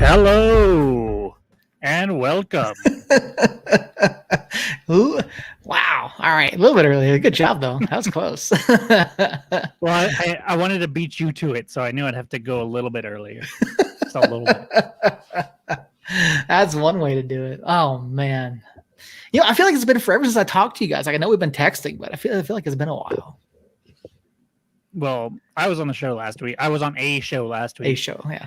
Hello and welcome. Ooh, wow. All right. A little bit earlier. Good job, though. That was close. Well, I wanted to beat you to it, so I knew I'd have to go a little bit earlier. Just a little bit. That's one way to do it. Oh, man. You know, I feel like it's been forever since I talked to you guys. Like, I know we've been texting, but I feel like it's been a while. Well, I was on the show last week. I was on a show last week. A show, yeah.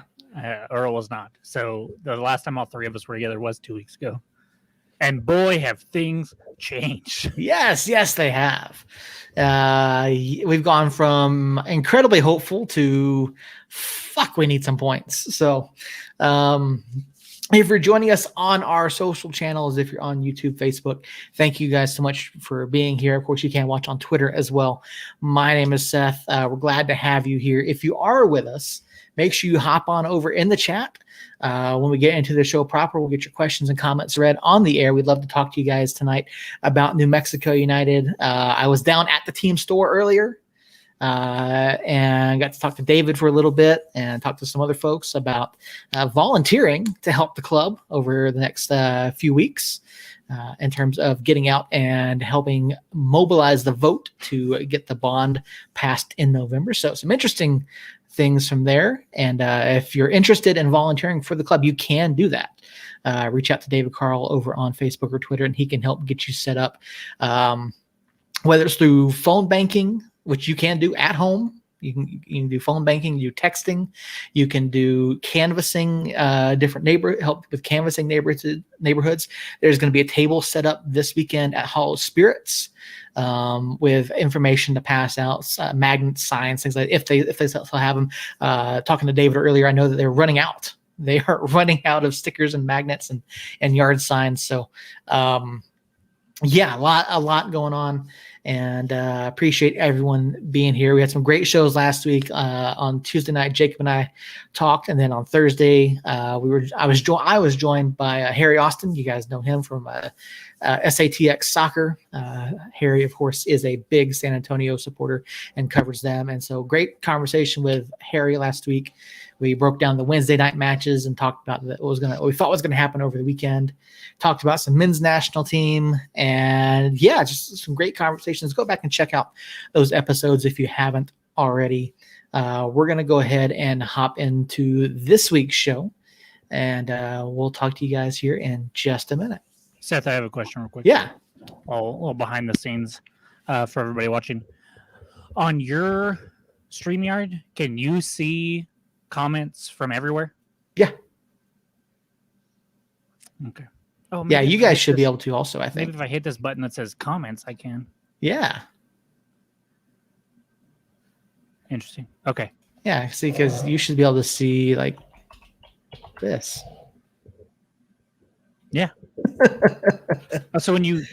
Earl was not. So the last time all three of us were together was 2 weeks ago. And boy, have things changed. Yes, they have. We've gone from incredibly hopeful to fuck, we need some points. So if you're joining us on our social channels, if you're on YouTube, Facebook, thank you guys so much for being here. Of course, you can watch on Twitter as well. My name is Seth. We're glad to have you here. If you are with us, make sure you hop on over in the chat. When we get into the show proper, we'll get your questions and comments read on the air. We'd love to talk to you guys tonight about New Mexico United. I was down at the team store earlier and got to talk to David for a little bit and talk to some other folks about volunteering to help the club over the next few weeks in terms of getting out and helping mobilize the vote to get the bond passed in November. So some interesting things from there. And if you're interested in volunteering for the club, you can do that. Reach out to David Carl over on Facebook or Twitter, and he can help get you set up, whether it's through phone banking, which you can do at home. You can do phone banking, you texting, you can do canvassing, help with canvassing neighborhoods. There's going to be a table set up this weekend at Hall of Spirits with information to pass out, magnets, signs, things like that, if they still have them. Talking to David earlier, I know that they're running out. They are running out of stickers and magnets and yard signs. So, yeah, a lot going on. And appreciate everyone being here. We had some great shows last week. On Tuesday night, Jacob and I talked, and then on Thursday, I was joined by Harry Austin. You guys know him from SATX Soccer. Harry, of course, is a big San Antonio supporter and covers them. And so, great conversation with Harry last week. We broke down the Wednesday night matches and talked about what we thought was going to happen over the weekend. Talked about some men's national team, and yeah, just some great conversations. Go back and check out those episodes if you haven't already. We're going to go ahead and hop into this week's show, and we'll talk to you guys here in just a minute. Seth, I have a question real quick. Yeah. A little behind the scenes for everybody watching. On your StreamYard, can you see comments from everywhere? Yeah. Okay. Oh, yeah, you guys should be able to also, I think. Maybe if I hit this button that says comments, I can. Yeah. Interesting. Okay. Yeah, see, because you should be able to see like this. Yeah. So when you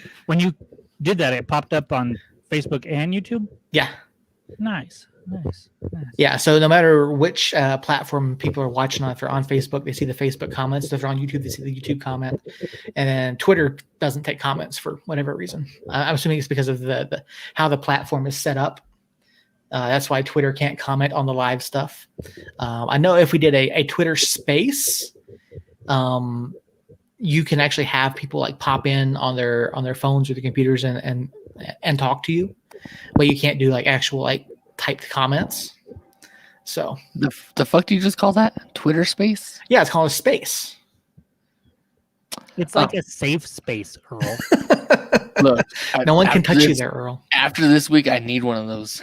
did that, it popped up on Facebook and YouTube? Yeah. Nice. Yeah, so no matter which platform people are watching on, if they're on Facebook, they see the Facebook comments. If they're on YouTube, they see the YouTube comment. And then Twitter doesn't take comments for whatever reason. I'm assuming it's because of the how the platform is set up. That's why Twitter can't comment on the live stuff. I know if we did a Twitter space, you can actually have people like pop in on their phones or the computers and talk to you, but you can't do like actual like typed comments. So the fuck do you just call that? Twitter space? Yeah, it's called a space. It's like a safe space, Earl. Look, no one can touch you there, Earl. After this week, I need one of those.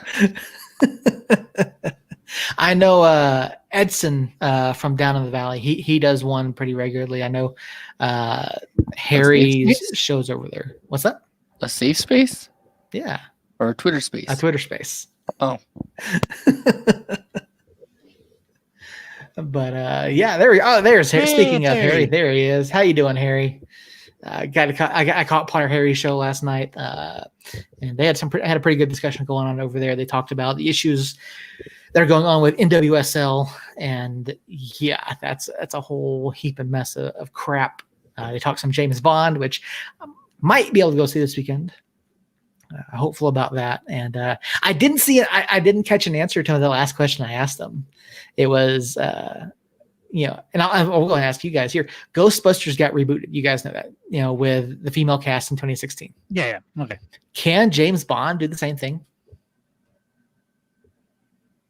I know Edson from down in the valley. He does one pretty regularly. I know Harry's shows over there. What's that? A safe space? Yeah. Or a Twitter space? A Twitter space. Oh. But yeah, there we go. Oh, there's Harry. Speaking of Harry, there he is. How you doing, Harry? I caught part of Harry's show last night, and they had a pretty good discussion going on over there. They talked about the issues that are going on with NWSL, and yeah, that's a whole heap and mess of crap. They talked some James Bond, which I might be able to go see this weekend. Hopeful about that. And I didn't see it. I didn't catch an answer to the last question I asked them. It was, and I'll go and ask you guys here. Ghostbusters got rebooted. You guys know that, with the female cast in 2016. Yeah. Okay. Can James Bond do the same thing?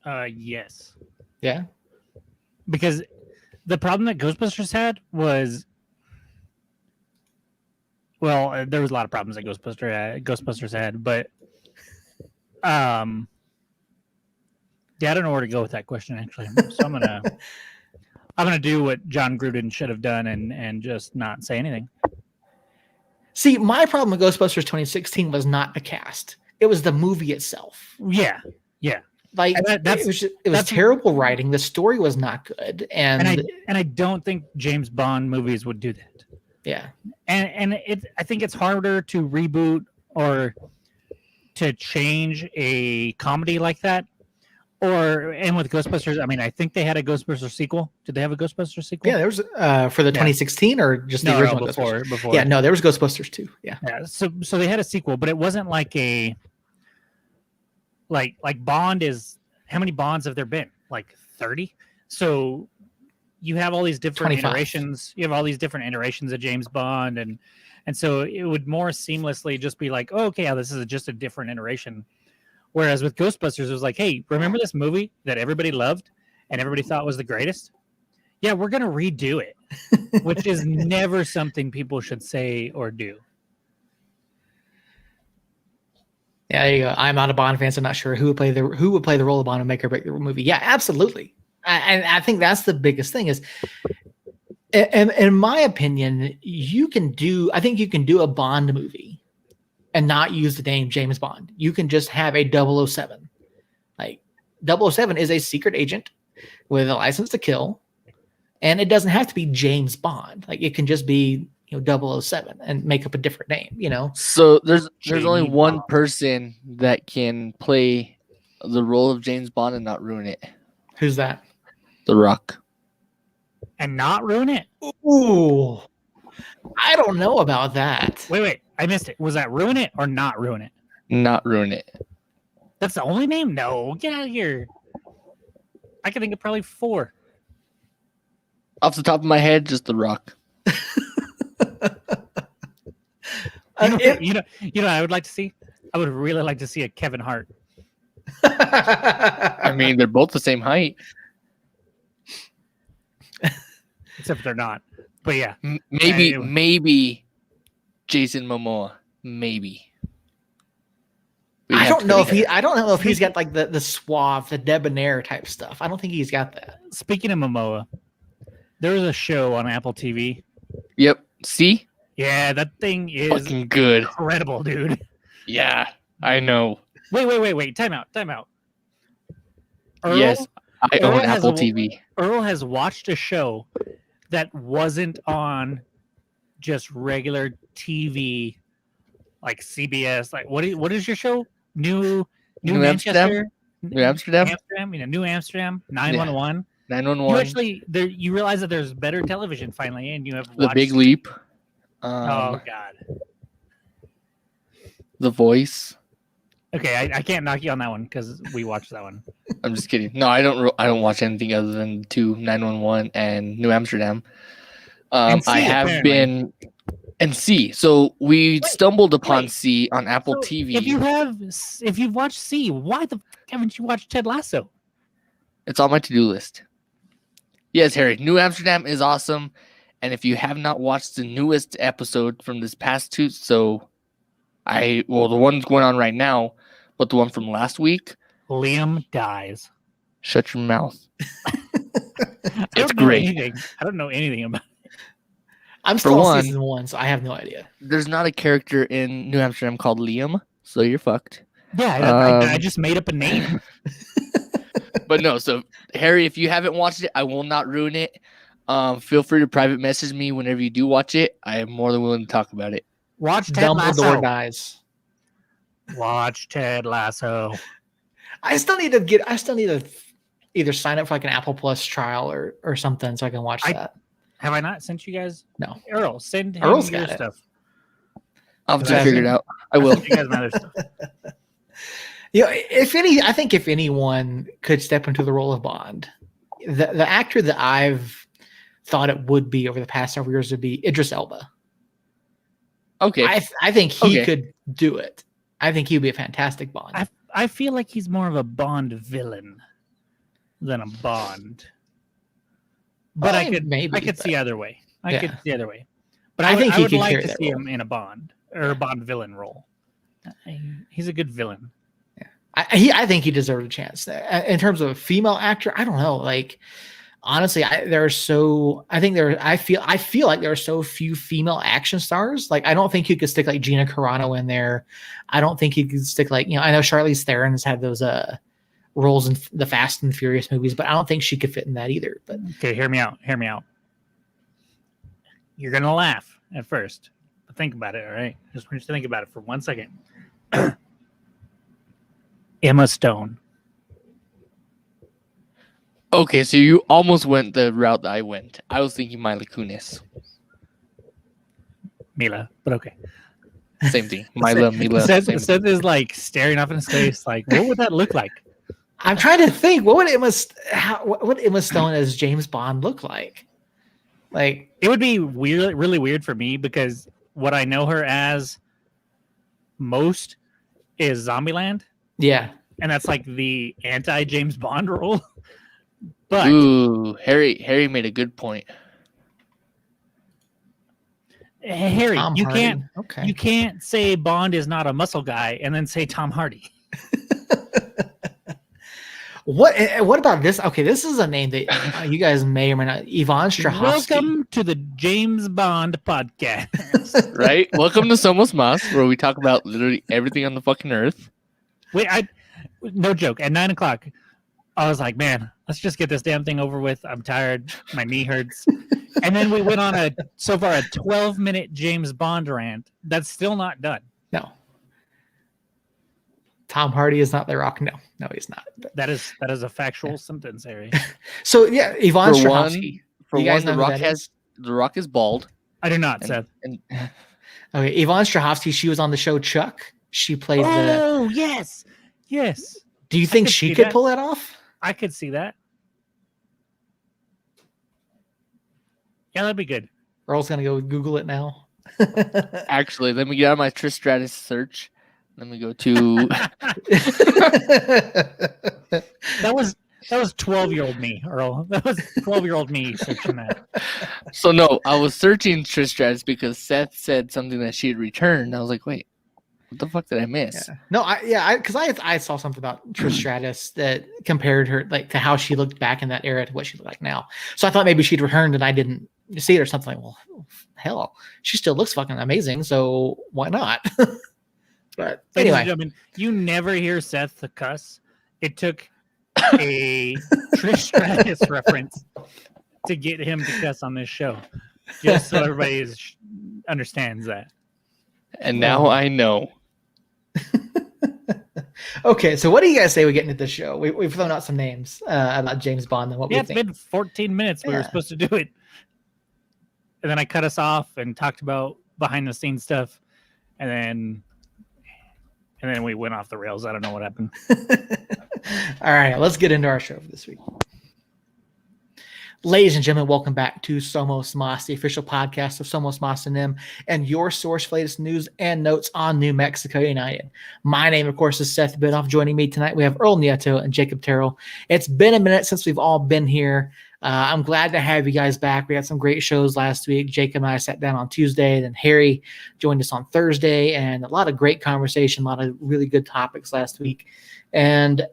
Yes. Yeah. Because the problem that Ghostbusters had was, well, there was a lot of problems that Ghostbusters had, but yeah, I don't know where to go with that question actually. So I'm gonna do what John Gruden should have done and just not say anything. See, my problem with Ghostbusters 2016 was not the cast; it was the movie itself. Yeah. Like it was terrible writing. The story was not good, and I don't think James Bond movies would do that. Yeah, and I think it's harder to reboot or to change a comedy like that. And with Ghostbusters, I mean, I think they had a Ghostbusters sequel. Did they have a Ghostbusters sequel? Yeah, there was for the 2016 or just the original before. Yeah, no, there was Ghostbusters 2. Yeah. So they had a sequel, but it wasn't like a like Bond is. How many Bonds have there been? Like 30. So you have all these different 25. iterations. You have all these different iterations of James Bond, and so it would more seamlessly just be like, oh, okay, this is just a different iteration. Whereas with Ghostbusters, it was like, hey, remember this movie that everybody loved and everybody thought was the greatest? Yeah, we're gonna redo it, which is never something people should say or do. Yeah, there you go. I'm not a Bond fan, so I'm not sure who would play the role of Bond and make or break the movie. Yeah, absolutely. And I think that's the biggest thing is, and in my opinion, I think you can do a Bond movie and not use the name James Bond. You can just have a 007. Like 007 is a secret agent with a license to kill, and it doesn't have to be James Bond. Like it can just be 007 and make up a different name, So there's only one person that can play the role of James Bond and not ruin it. Who's that? The Rock. And not ruin it? Ooh. I don't know about that. Wait, I missed it. Was that ruin it or not ruin it? Not ruin it. That's the only name? No, get out of here. I can think of probably 4. Off the top of my head, just The Rock. You know, I would like to see. I would really like to see a Kevin Hart. I mean, they're both the same height. Except they're not. But yeah, maybe Jason Momoa. Maybe. I don't know if he's got like the suave, the debonair type stuff. I don't think he's got that. Speaking of Momoa, there was a show on Apple TV. Yep. See? Yeah, that thing is fucking good. Incredible, dude. Yeah, I know. Wait. Time out. Yes, I own Apple TV. Earl has watched a show that wasn't on just regular TV, like CBS. Like what is your show? New Manchester? New Amsterdam? New Amsterdam, 911. 911. You realize that there's better television finally, and you have The Big Leap. Oh God. The Voice. Okay, I can't knock you on that one because we watched that one. I'm just kidding. No, I don't watch anything other than 911 and New Amsterdam. I have apparently been and C. So we stumbled upon C on Apple TV. If you've watched C, why the haven't you watched Ted Lasso? It's on my to-do list. Yes, Harry. New Amsterdam is awesome. And if you have not watched the newest episode from this past the one's going on right now, but the one from last week, Liam dies. Shut your mouth. It's great. I don't know anything about it. I'm still on season 1, so I have no idea. There's not a character in New Amsterdam called Liam, so you're fucked. Yeah, I just made up a name. But no, so Harry, if you haven't watched it, I will not ruin it. Feel free to private message me whenever you do watch it. I am more than willing to talk about it. Watch Ted Lasso. Dumbledore dies. Watch Ted Lasso. I still need to either sign up for like an Apple Plus trial or something so I can watch that. Have I not sent you guys? No. Earl, send him Earl's your got stuff. I'll have to figure it out. I will. You guys my other stuff. I think if anyone could step into the role of Bond, the actor that I've thought it would be over the past several years would be Idris Elba. Okay. I think he could do it. I think he'd be a fantastic Bond. I feel like he's more of a Bond villain than a Bond. But I could see either way. I could see either way. But I think I would like to see him in a Bond or a Bond villain role. He's a good villain. Yeah, I think he deserved a chance. In terms of a female actor, I don't know. Like, honestly, I feel like there are so few female action stars. Like, I don't think you could stick like Gina Carano in there. I don't think you could stick like, I know Charlize Theron's had those roles in the Fast and Furious movies, but I don't think she could fit in that either. But okay, hear me out. You're gonna laugh at first, but think about it. All right, just want you to think about it for 1 second. Emma Stone. Okay, so you almost went the route that I went. I was thinking Mila Kunis. Mila, but okay. Same thing. Mila. Seth is like staring off in his face, like, what would that look like? I'm trying to think, what would Emma Stone as James Bond look like? Like, it would be weird, really weird for me, because what I know her as most is Zombieland. Yeah. And that's like the anti-James Bond role. But ooh, Harry made a good point. Harry, you can't say Bond is not a muscle guy and then say Tom Hardy. What about this? Okay, this is a name that you guys may or may not. Yvonne Strahovski. Welcome to the James Bond podcast. Right? Welcome to Somos Mas, where we talk about literally everything on the fucking earth. Wait, no joke. At 9:00, I was like, man, let's just get this damn thing over with. I'm tired. My knee hurts. And then we went on a 12-minute James Bond rant. That's still not done. No. Tom Hardy is not The Rock. No, he's not. That is a factual sentence, Harry. So yeah, Yvonne Strahovski. For one, The Rock is bald. I do not, Seth. Okay, Yvonne Strahovski. She was on the show Chuck. She played Oh, yes. Do you think she could pull that off? I could see that. Yeah, that'd be good. Earl's gonna go Google it now. Actually, let me get out my Trish Stratus search. Let me go to. That was 12-year-old me, Earl. That was 12-year-old me searching that. So no, I was searching Trish Stratus because Seth said something that she had returned. I was like, wait, what the fuck did I miss? Yeah. No, I saw something about Trish Stratus that compared her like to how she looked back in that era to what she looked like now. So I thought maybe she'd returned and I didn't see it or something. Well, hell, she still looks fucking amazing. So why not? But anyway, you never hear Seth cuss. It took a Trish Stratus reference to get him to cuss on this show, just so everybody understands that. And now I know. Okay, so what do you guys say we get into the show? We've thrown out some names about James Bond and what we think. It's been 14 minutes. We were supposed to do it. And then I cut us off and talked about behind the scenes stuff. And then we went off the rails. I don't know what happened. All right, let's get into our show for this week. Ladies and gentlemen, welcome back to Somos Mas, the official podcast of Somos Mas and them, and your source for latest news and notes on New Mexico United. My name, of course, is Seth Bidoff. Joining me tonight, we have Earl Nieto and Jacob Terrell. It's been a minute since we've all been here. I'm glad to have you guys back. We had some great shows last week. Jacob and I sat down on Tuesday, then Harry joined us on Thursday, and a lot of great conversation, a lot of really good topics last week. And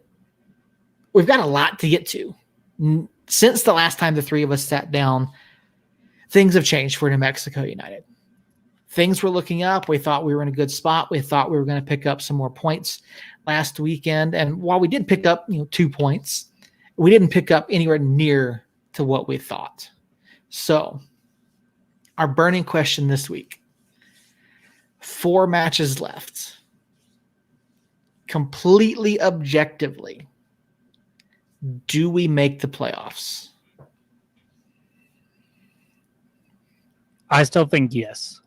we've got a lot to get to. Since the last time the three of us sat down, things have changed for New Mexico United. Things were looking up. We thought we were in a good spot. We thought we were going to pick up some more points last weekend. And while we did pick up 2 points, we didn't pick up anywhere near to what we thought. So our burning question this week, 4 matches left. Completely objectively, do we make the playoffs? I still think yes.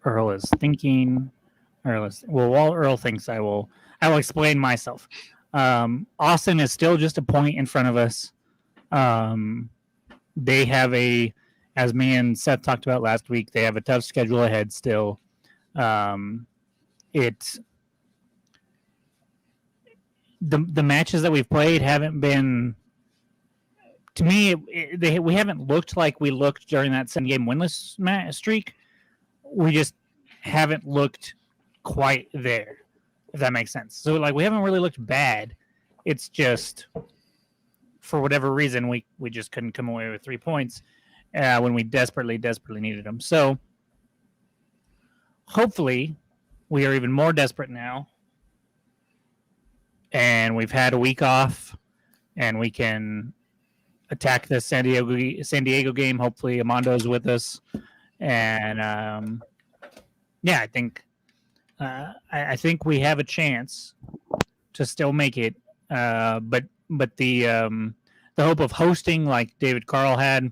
Earl is thinking. While Earl thinks, I will explain myself. Austin is still just a point in front of us. They have as me and Seth talked about last week, they have a tough schedule ahead still. It's the matches that we've played haven't been, to me, we haven't looked like we looked during that 7-game winless streak. We just haven't looked quite there, if that makes sense. So, like, we haven't really looked bad. It's just, for whatever reason, we just couldn't come away with 3 points when we desperately needed them. So, hopefully, we are even more desperate now. And we've had a week off, and we can attack the San Diego game. Hopefully, Amondo's with us, and I think I think we have a chance to still make it. But the hope of hosting, like David Carl had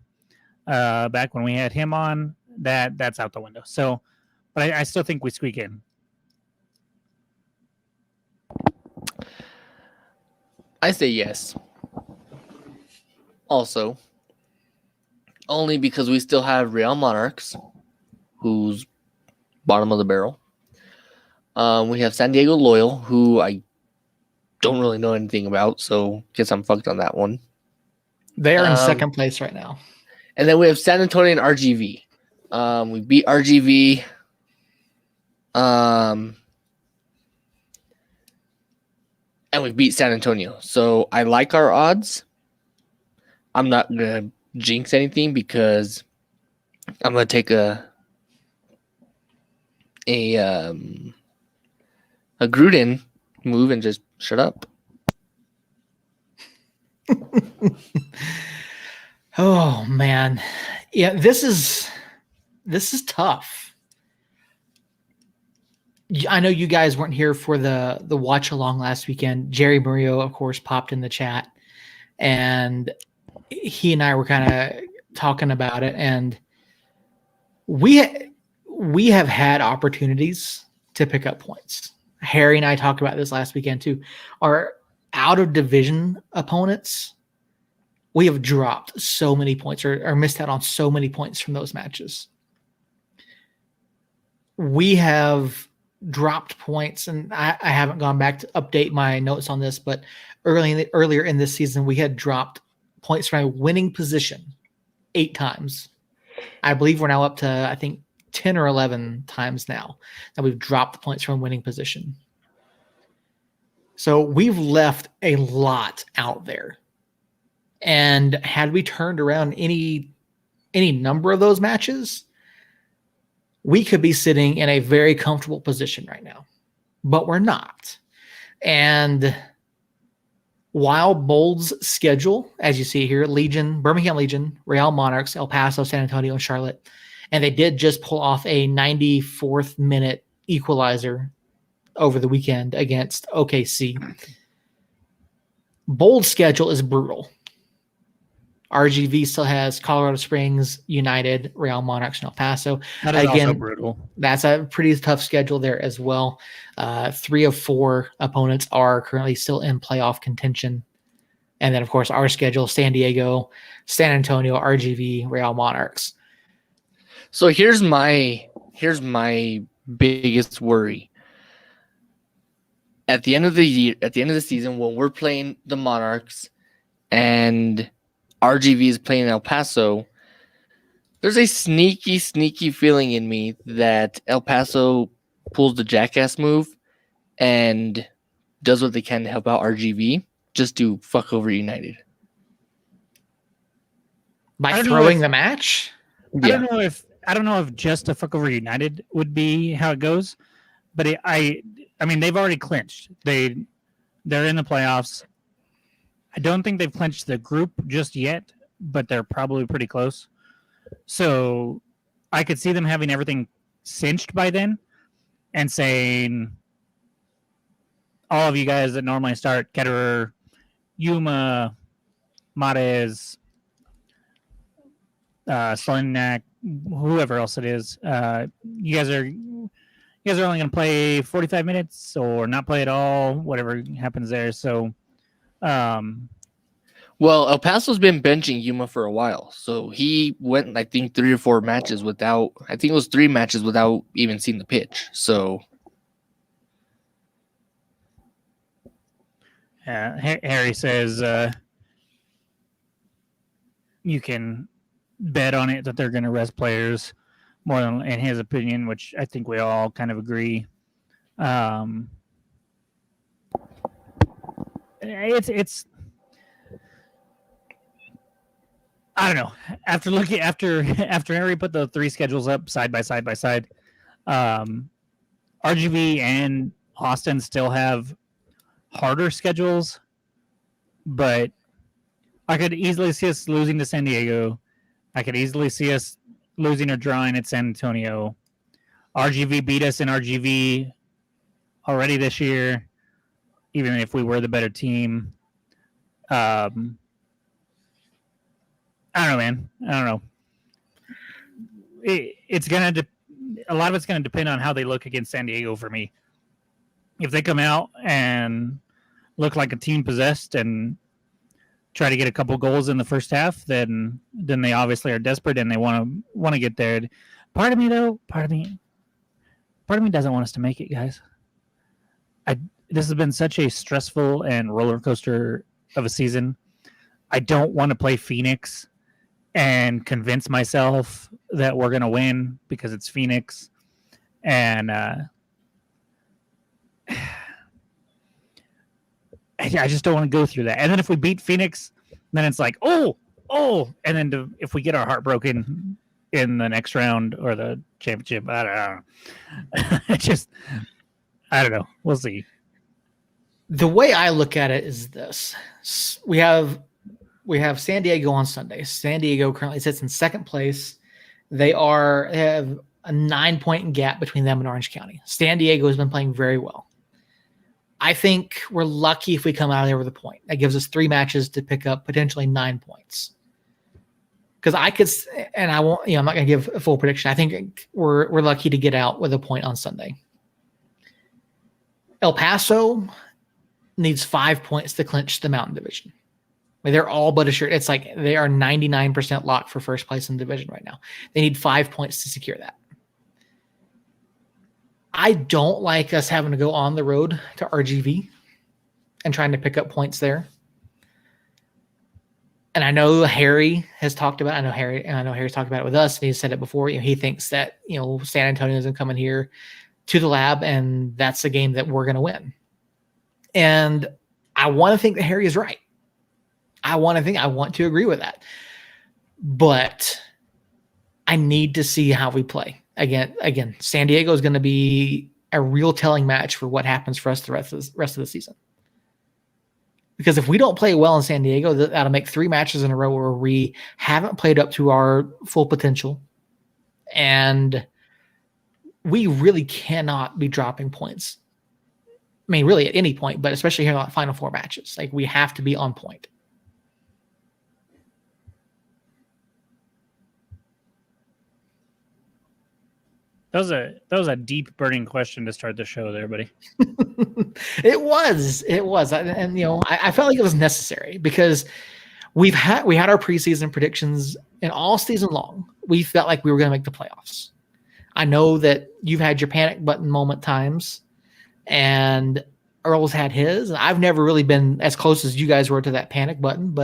back when we had him on, that's out the window. So, but I still think we squeak in. I say yes. Also, only because we still have Real Monarchs, who's bottom of the barrel. We have San Diego Loyal, who I don't really know anything about, so guess I'm fucked on that one. They are in second place right now. And then we have San Antonio and RGV. We beat RGV. And we beat San Antonio. So I like our odds. I'm not going to jinx anything because I'm going to take a Gruden move and just shut up. Oh man. Yeah, this is tough. I know you guys weren't here for the watch along last weekend. Jerry Murillo, of course, popped in the chat, and he and I were kind of talking about it. And we have had opportunities to pick up points. Harry and I talked about this last weekend too. Our out of division opponents, we have dropped so many points or missed out on so many points from those matches. We have dropped points, and I haven't gone back to update my notes on this, but earlier in this season, we had dropped points from a winning position 8 times. I believe we're now up to, I think, 10 or 11 times now that we've dropped points from winning position. So we've left a lot out there. And had we turned around any number of those matches, we could be sitting in a very comfortable position right now, but we're not. And while Bold's schedule, as you see here, Legion, Birmingham Legion, Real Monarchs, El Paso, San Antonio, and Charlotte, and they did just pull off a 94th minute equalizer over the weekend against OKC. Bold's schedule is brutal. RGV still has Colorado Springs, United, Real Monarchs, and El Paso. That is also brutal. That's a pretty tough schedule there as well. 3 of 4 opponents are currently still in playoff contention. And then, of course, our schedule, San Diego, San Antonio, RGV, Real Monarchs. So here's my biggest worry. At the end of the year, at the end of the season, when we're playing the Monarchs and RGV is playing El Paso, there's a sneaky feeling in me that El Paso pulls the jackass move and does what they can to help out RGV just to fuck over United. By throwing the match? Yeah. I don't know if just to fuck over United would be how it goes, but I mean, they've already clinched. They're in the playoffs. I don't think they've clinched the group just yet, but they're probably pretty close. So I could see them having everything cinched by then and saying, all of you guys that normally start, Ketterer, Yuma, Mares, Slinak, whoever else it is, you you guys are only going to play 45 minutes or not play at all, whatever happens there. So, well, El Paso's been benching Yuma for a while, so he went, I think, 3 or 4 matches without. I think it was 3 matches without even seeing the pitch. So, Harry says you can bet on it that they're going to rest players more than, in his opinion, which I think we all kind of agree. It's I don't know. After Harry put the 3 schedules up side by side, RGV and Austin still have harder schedules, but I could easily see us losing to San Diego. I could easily see us losing or drawing at San Antonio. RGV beat us in RGV already this year, even if we were the better team. I don't know, man. I don't know. It's gonna a lot of it's gonna depend on how they look against San Diego for me. If they come out and look like a team possessed and try to get a couple goals in the first half, then they obviously are desperate and they want to get there. Part of me doesn't want us to make it, guys. This has been such a stressful and roller coaster of a season. I don't want to play Phoenix and convince myself that we're going to win because it's Phoenix. And I just don't want to go through that. And then if we beat Phoenix, then it's like, oh, and then if we get our heart broken in the next round or the championship, I don't know. I don't know. We'll see. The way I look at it is this: we have San Diego on Sunday. San Diego currently sits in second place. They have a 9-point gap between them and Orange County. San Diego has been playing very well. I think we're lucky if we come out of there with a point. That gives us 3 matches to pick up potentially 9 points. Because I could, and I won't, I'm not going to give a full prediction. I think we're lucky to get out with a point on Sunday. El Paso needs 5 points to clinch the Mountain Division. I mean, they're all but assured. It's like they are 99% locked for first place in the division right now. They need 5 points to secure that. I don't like us having to go on the road to RGV and trying to pick up points there. And I know Harry has talked about. I know Harry's talked about it with us, and he's said it before. He thinks that San Antonio is going to come in here to the lab, and that's a game that we're going to win. And I want to think that Harry is right. I want to agree with that. But I need to see how we play. Again, San Diego is going to be a real telling match for what happens for us the rest of the season. Because if we don't play well in San Diego, that'll make 3 matches in a row where we haven't played up to our full potential. And we really cannot be dropping points. I mean, really at any point, but especially here in the final 4 matches. Like, we have to be on point. That was a deep, burning question to start the show there, buddy. It was, and I felt like it was necessary because we had our preseason predictions, and all season long we felt like we were going to make the playoffs. I know that you've had your panic button moment times, and Earl's had his. And I've never really been as close as you guys were to that panic button,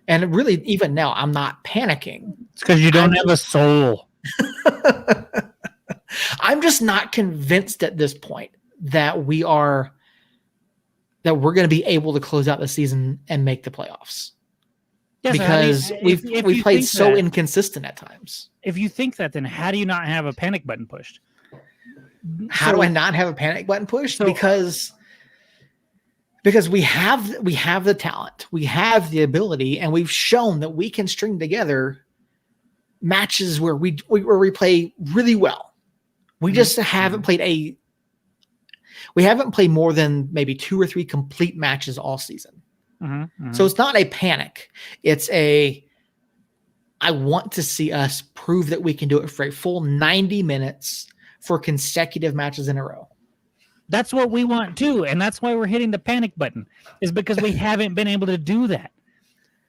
and really even now I'm not panicking. It's because you don't have a soul. I'm just not convinced at this point that we're going to be able to close out the season and make the playoffs. Yes, because we've played so inconsistent at times. If you think that, then how do you not have a panic button pushed? How do I not have a panic button pushed? Because we have the talent, we have the ability, and we've shown that we can string together matches where we play really well. We just haven't played more than maybe 2 or 3 complete matches all season. So it's not a panic. It's I want to see us prove that we can do it for a full 90 minutes for consecutive matches in a row. That's what we want too, and that's why we're hitting the panic button, is because we haven't been able to do that.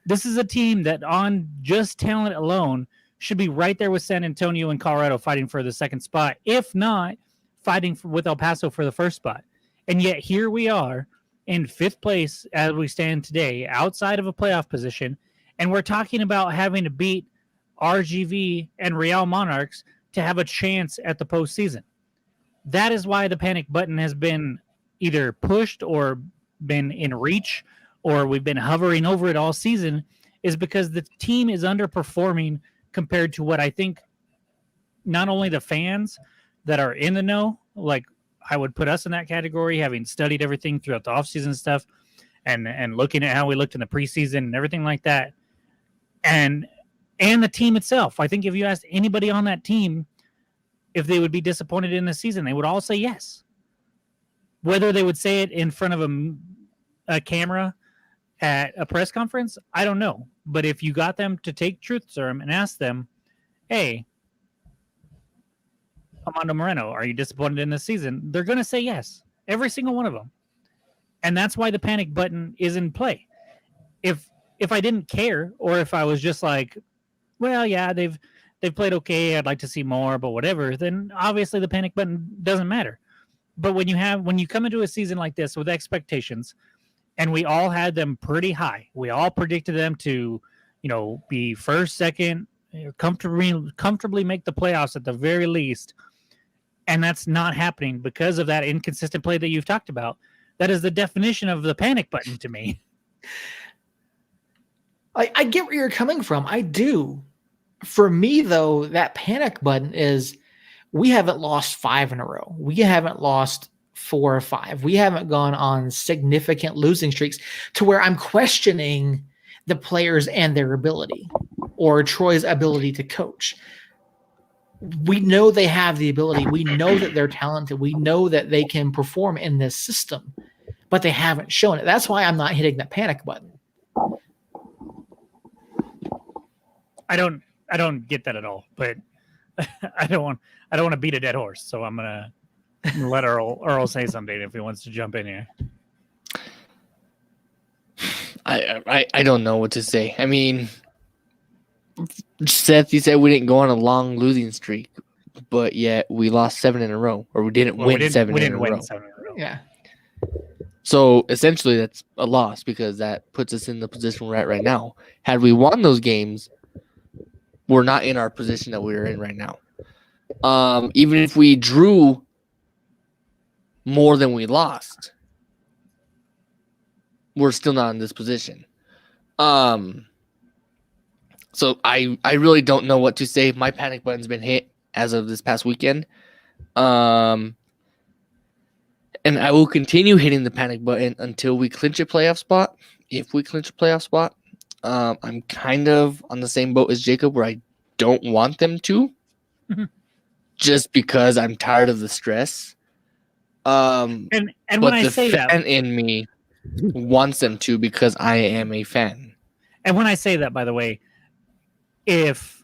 This is a team that on just talent alone should be right there with San Antonio and Colorado fighting for the second spot, if not fighting with El Paso for the first spot. And yet here we are in fifth place as we stand today, outside of a playoff position, and we're talking about having to beat RGV and Real Monarchs to have a chance at the postseason. That is why the panic button has been either pushed or been in reach, or we've been hovering over it all season, is because the team is underperforming compared to what I think not only the fans that are in the know, like I would put us in that category, having studied everything throughout the offseason stuff and looking at how we looked in the preseason and everything like that, and the team itself. I think if you asked anybody on that team if they would be disappointed in the season, they would all say yes. Whether they would say it in front of a camera at a press conference, I don't know. But if you got them to take truth serum and ask them, hey, Armando Moreno, are you disappointed in this season? They're going to say yes. Every single one of them. And that's why the panic button is in play. If I didn't care, or if I was just like, well, yeah, they've played okay, I'd like to see more, but whatever, then obviously the panic button doesn't matter. But when you come into a season like this with expectations, and we all had them pretty high, we all predicted them to, be first, second, comfortably make the playoffs at the very least, and that's not happening because of that inconsistent play that you've talked about. That is the definition of the panic button to me. I get where you're coming from. I do. For me, though, that panic button is we haven't lost 5 in a row. We haven't lost 4 or 5. We haven't gone on significant losing streaks to where I'm questioning the players and their ability, or Troy's ability to coach. We know they have the ability. We know that they're talented. We know that they can perform in this system, but they haven't shown it. That's why I'm not hitting the panic button. I don't get that at all, but I don't want to beat a dead horse, so I'm gonna let Earl say something if he wants to jump in here. I don't know what to say. I mean, Seth, you said we didn't go on a long losing streak, but yet we lost 7 in a row, or we didn't win 7 in a row. Yeah. So essentially, that's a loss because that puts us in the position we're at right now. Had we won those games, we're not in our position that we're in right now. Even if we drew more than we lost, we're still not in this position. So I really don't know what to say. My panic button's been hit as of this past weekend. And I will continue hitting the panic button until we clinch a playoff spot. If we clinch a playoff spot, I'm kind of on the same boat as Jacob, where I don't want them to, just because I'm tired of the stress. And when I say that, the fan in me wants them to, because I am a fan. And when I say that, by the way, if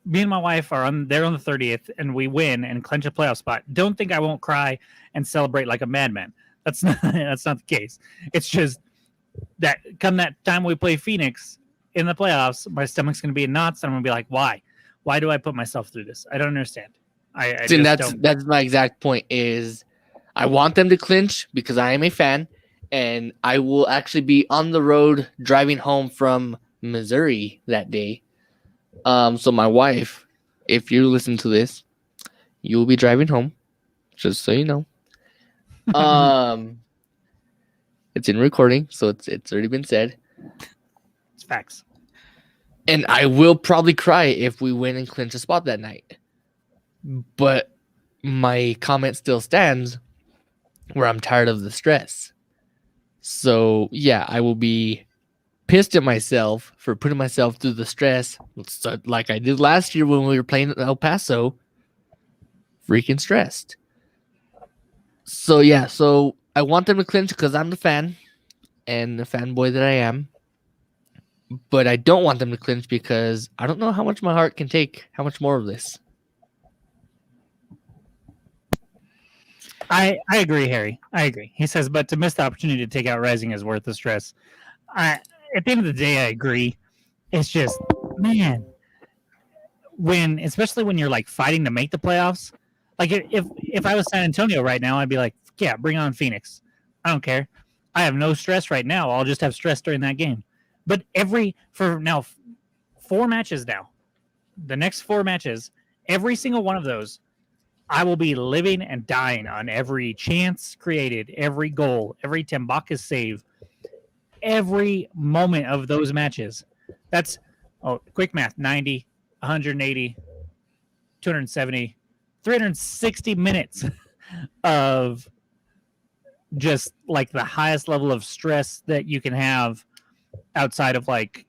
me and my wife are there on the 30th and we win and clinch a playoff spot, don't think I won't cry and celebrate like a madman. That's not the case. It's just that come that time we play Phoenix in the playoffs, my stomach's going to be in knots, and I'm going to be like, why? Why do I put myself through this? I don't understand. That's my exact point. Is I want them to clinch because I am a fan, and I will actually be on the road driving home from Missouri that day. So my wife, if you listen to this, you will be driving home, just so you know. It's in recording, so it's already been said. It's facts. And I will probably cry if we win and clinch a spot that night. But my comment still stands, where I'm tired of the stress. So yeah, I will be pissed at myself for putting myself through the stress, like I did last year when we were playing at El Paso. Freaking stressed. So yeah, so I want them to clinch because I'm the fan and the fanboy that I am. But I don't want them to clinch because I don't know how much my heart can take, how much more of this. I agree, Harry. I agree. He says, but to miss the opportunity to take out Rising is worth the stress. I At the end of the day, I agree. It's just, man, especially when you're like fighting to make the playoffs. Like if I was San Antonio right now, I'd be like, yeah, bring on Phoenix. I don't care. I have no stress right now. I'll just have stress during that game. But for now, 4 matches now, the next 4 matches, every single one of those, I will be living and dying on every chance created, every goal, every Tembaka save, every moment of those matches. That's quick math: 90, 180, 270, 360 minutes of just like the highest level of stress that you can have outside of like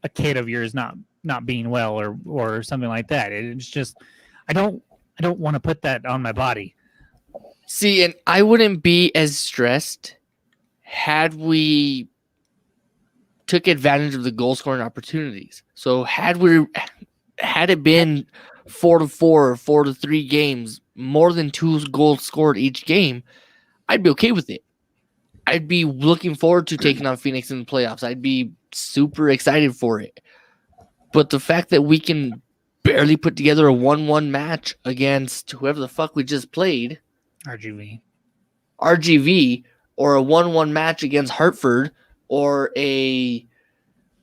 a kid of yours not being well or something like that. It's just I don't want to put that on my body. See, and I wouldn't be as stressed had we took advantage of the goal scoring opportunities. So had it been 4-4 or 4-3 games, more than 2 goals scored each game, I'd be okay with it. I'd be looking forward to taking on Phoenix in the playoffs. I'd be super excited for it. But the fact that we can barely put together a 1-1 match against whoever the fuck we just played, RGV, or a 1-1 match against Hartford, or a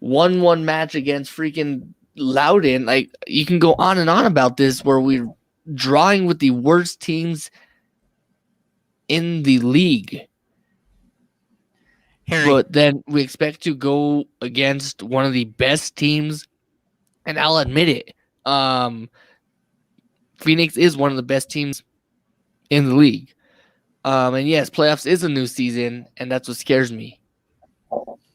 1-1 match against freaking Loudon, like you can go on and on about this, where we're drawing with the worst teams in the league. Harry. But then we expect to go against one of the best teams, and I'll admit it. Phoenix is one of the best teams in the league. And yes, playoffs is a new season, and that's what scares me.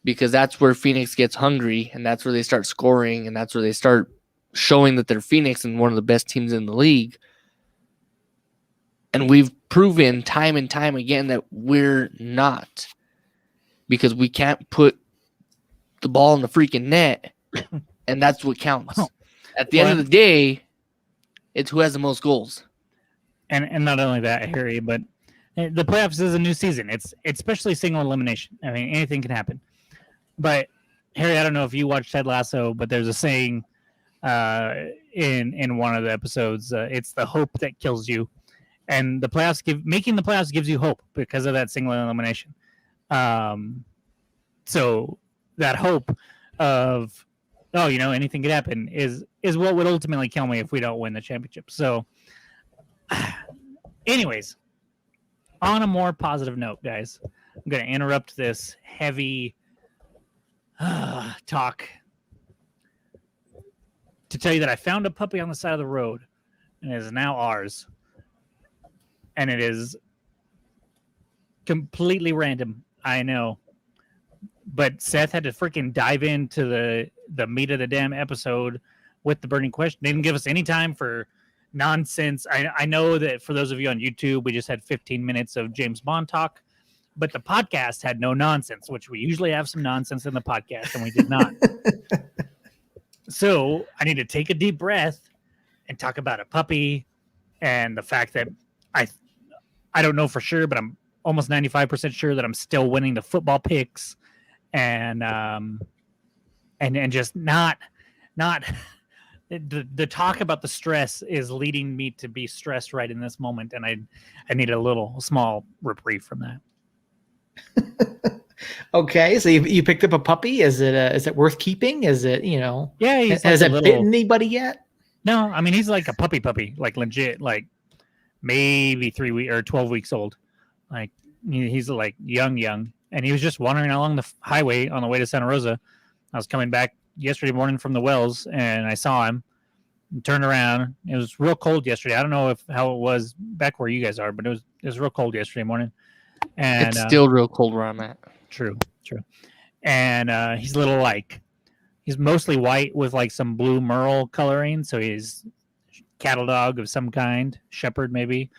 Because that's where Phoenix gets hungry, and that's where they start scoring, and that's where they start showing that they're Phoenix and one of the best teams in the league. And we've proven time and time again that we're not. Because we can't put the ball in the freaking net, and that's what counts. At the end of the day, it's who has the most goals. And not only that, Harry, but the playoffs is a new season. It's especially single elimination. I mean, anything can happen. But Harry, I don't know if you watched Ted Lasso, but there's a saying in one of the episodes. It's the hope that kills you, and making the playoffs gives you hope because of that single elimination. So that hope of anything could happen is what would ultimately kill me if we don't win the championship. So, anyways, on a more positive note, guys, I'm going to interrupt this heavy talk to tell you that I found a puppy on the side of the road, and it is now ours. And it is completely random, I know. But Seth had to freaking dive into the meat of the damn episode with the burning question. They didn't give us any time for nonsense. I know that for those of you on YouTube, we just had 15 minutes of James Bond talk, but the podcast had no nonsense, which we usually have some nonsense in the podcast, and we did not. So I need to take a deep breath and talk about a puppy and the fact that I don't know for sure, but I'm almost 95% sure that I'm still winning the football picks. And just not the talk about the stress is leading me to be stressed right in this moment, and I need a little small reprieve from that. Okay, so you picked up a puppy. Is it worth keeping? Is it Yeah, has it bitten anybody yet? No, I mean he's like a puppy, like legit, like maybe 3 weeks or 12 weeks old. Like he's like young. And he was just wandering along the highway on the way to Santa Rosa. I was coming back yesterday morning from the Wells, and I saw him and turned around. It was real cold yesterday. I don't know how it was back where you guys are, but it was real cold yesterday morning. And it's still real cold where I'm at. True. And he's he's mostly white with like some blue merle coloring. So he's cattle dog of some kind, shepherd maybe.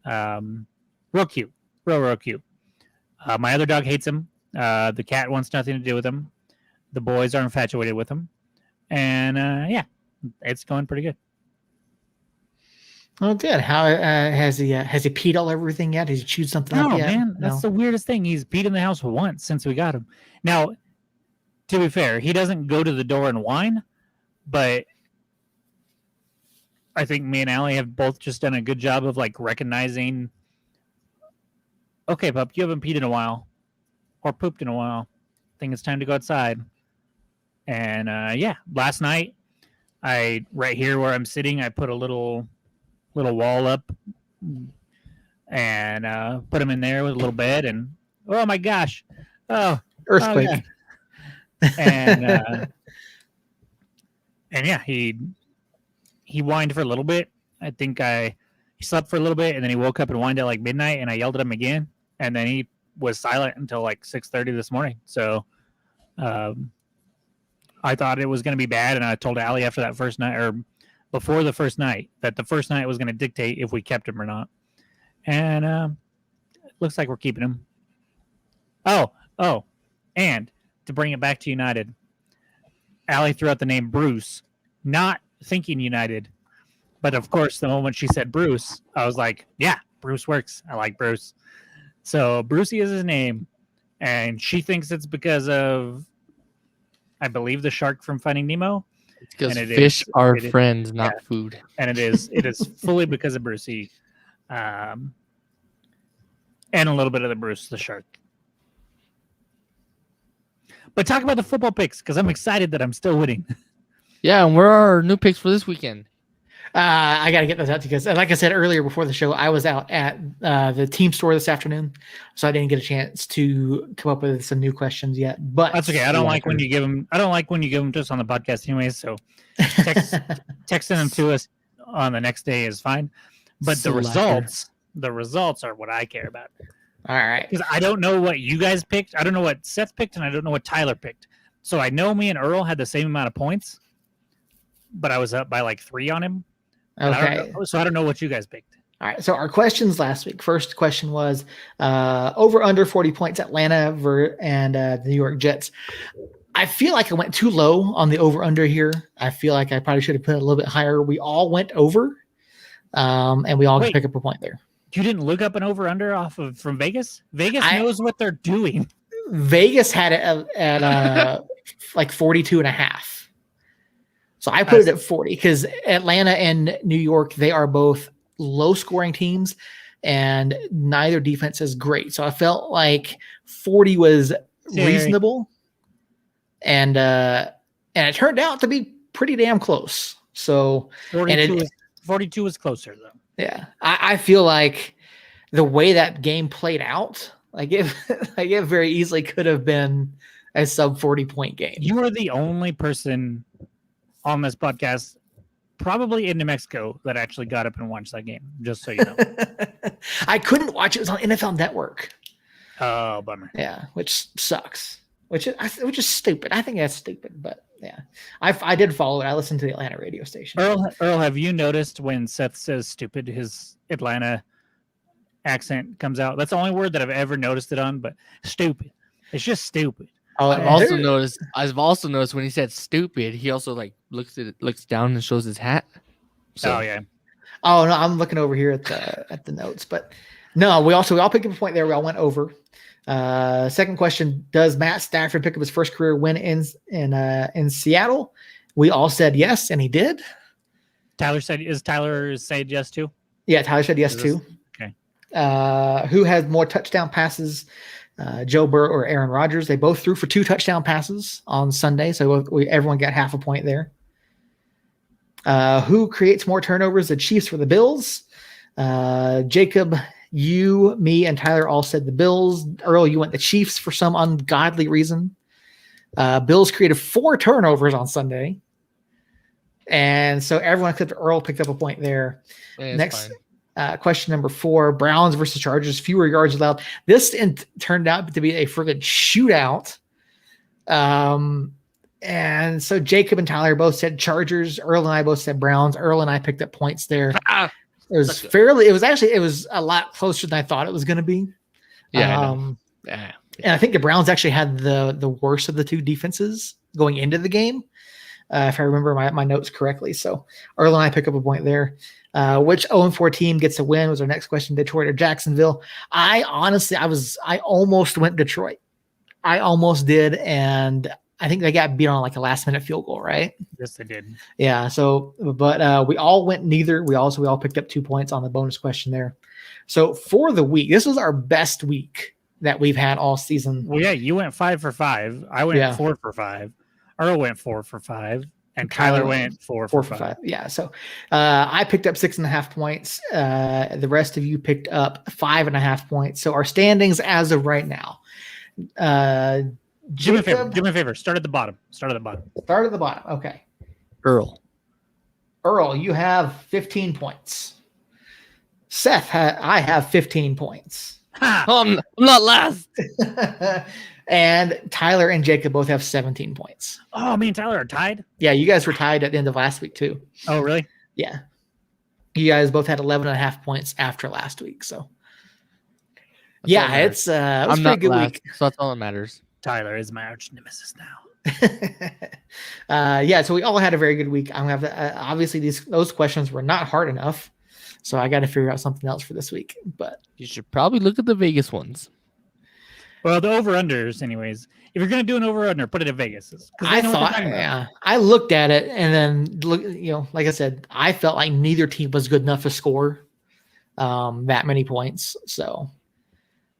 Real cute, real cute. My other dog hates him. The cat wants nothing to do with him. The boys are infatuated with him. And yeah, it's going pretty good. Oh, good. How has he peed all everything yet? Has he chewed something up No, yet? man, that's the weirdest thing. He's peed in the house once since we got him. Now, to be fair, he doesn't go to the door and whine, but I think me and Allie have both just done a good job of like recognizing, okay, pup, you haven't peed in a while or pooped in a while. I think it's time to go outside. And yeah, last night, right here where I'm sitting, I put a little wall up and put him in there with a little bed. And oh my gosh, earthquake. Oh, yeah. And yeah, he whined for a little bit. I think he slept for a little bit, and then he woke up and whined at like midnight, and I yelled at him again, and then he was silent until like 6:30 this morning. So I thought it was going to be bad, and I told Allie after that first night, or before the first night, that the first night was going to dictate if we kept him or not. And it looks like we're keeping him. Oh, and to bring it back to United, Allie threw out the name Bruce, not thinking United. But of course, the moment she said Bruce, I was like, yeah, Bruce works. I like Bruce. So Brucey is his name. And she thinks it's because of, I believe, the shark from Finding Nemo. It's because fish are friends, not food. And it is fully because of Brucey. And a little bit of the Bruce the shark. But talk about the football picks, because I'm excited that I'm still winning. Yeah, and where are our new picks for this weekend? I got to get those out because, like I said earlier before the show, I was out at the team store this afternoon, so I didn't get a chance to come up with some new questions yet. But that's okay. I don't like when you give them to us on the podcast, anyways. So texting them to us on the next day is fine. But the results are what I care about. All right. Because I don't know what you guys picked. I don't know what Seth picked, and I don't know what Tyler picked. So I know me and Earl had the same amount of points, but I was up by like 3 on him. Okay. I don't know what you guys picked. All right. So our questions last week. First question was over under 40 points Atlanta and the New York Jets. I feel like I went too low on the over under here. I feel like I probably should have put it a little bit higher. We all went over, and we all could pick up a point there. You didn't look up an over under from Vegas? Vegas knows what they're doing. Vegas had it at like 42.5. So I put it at 40 because Atlanta and New York, they are both low scoring teams and neither defense is great. So I felt like 40 was reasonable. And it turned out to be pretty damn close. So 42 was closer though. Yeah. I feel like the way that game played out, it very easily could have been a sub 40 point game. You are the only person on this podcast, probably in New Mexico, that actually got up and watched that game, just so you know. I couldn't watch it. It was on NFL Network. Oh, bummer. Yeah, which sucks. Which is stupid. I think that's stupid, but yeah. I did follow it. I listened to the Atlanta radio station. Earl, have you noticed when Seth says stupid, his Atlanta accent comes out? That's the only word that I've ever noticed it on, but stupid. It's just stupid. Oh, I've also noticed when he said stupid, he also like looks down and shows his hat. So. Oh yeah. Oh no, I'm looking over here at the notes, but no, we all picked up a point there. We all went over. Second question: does Matt Stafford pick up his first career win in Seattle? We all said yes, and he did. Tyler said yes too? Yeah, Tyler said yes too. Okay. Who has more touchdown passes? Joe Burrow or Aaron Rodgers? They both threw for 2 touchdown passes on Sunday, so everyone got half a point there. Who creates more turnovers, the Chiefs or the Bills? Jacob, you, me, and Tyler all said the Bills. Earl, you went the Chiefs for some ungodly reason. Bills created 4 turnovers on Sunday, and so everyone except Earl picked up a point there. Yeah, Next. Question number 4, Browns versus Chargers, fewer yards allowed. This turned out to be a friggin' shootout. And so Jacob and Tyler both said Chargers. Earl and I both said Browns. Earl and I picked up points there. It was a lot closer than I thought it was going to be. Yeah. And I think the Browns actually had the worst of the 2 defenses going into the game. if I remember my notes correctly. So Earl and I pick up a point there. Which 0-4 team gets a win was our next question, Detroit or Jacksonville. I almost went Detroit. I almost did, and I think they got beat on like a last-minute field goal, right? Yes, they did. Yeah, so, but we all went neither. We all picked up 2 points on the bonus question there. So for the week, this was our best week that we've had all season. Well, yeah, you went 5 for 5. I went 4 for 5. Earl went 4 for 5. And Tyler went 4 for 5. Yeah. So I picked up 6.5 points. The rest of you picked up 5.5 points. So our standings as of right now. Do me a favor. Start at the bottom. Start at the bottom. Okay. Earl, you have 15 points. Seth, I have 15 points. I'm not last. And Tyler and Jacob both have 17 points. Oh, me and Tyler are tied? Yeah, you guys were tied at the end of last week too. Oh, really? Yeah. You guys both had 11.5 points after last week. So it was a pretty good week. So that's all that matters. Tyler is my arch nemesis now. So we all had a very good week. I'm gonna have to, obviously those questions were not hard enough, so I got to figure out something else for this week. But you should probably look at the Vegas ones. Well, the over-unders, anyways. If you're going to do an over-under, put it at Vegas. I looked at it and then like I said, I felt like neither team was good enough to score that many points. So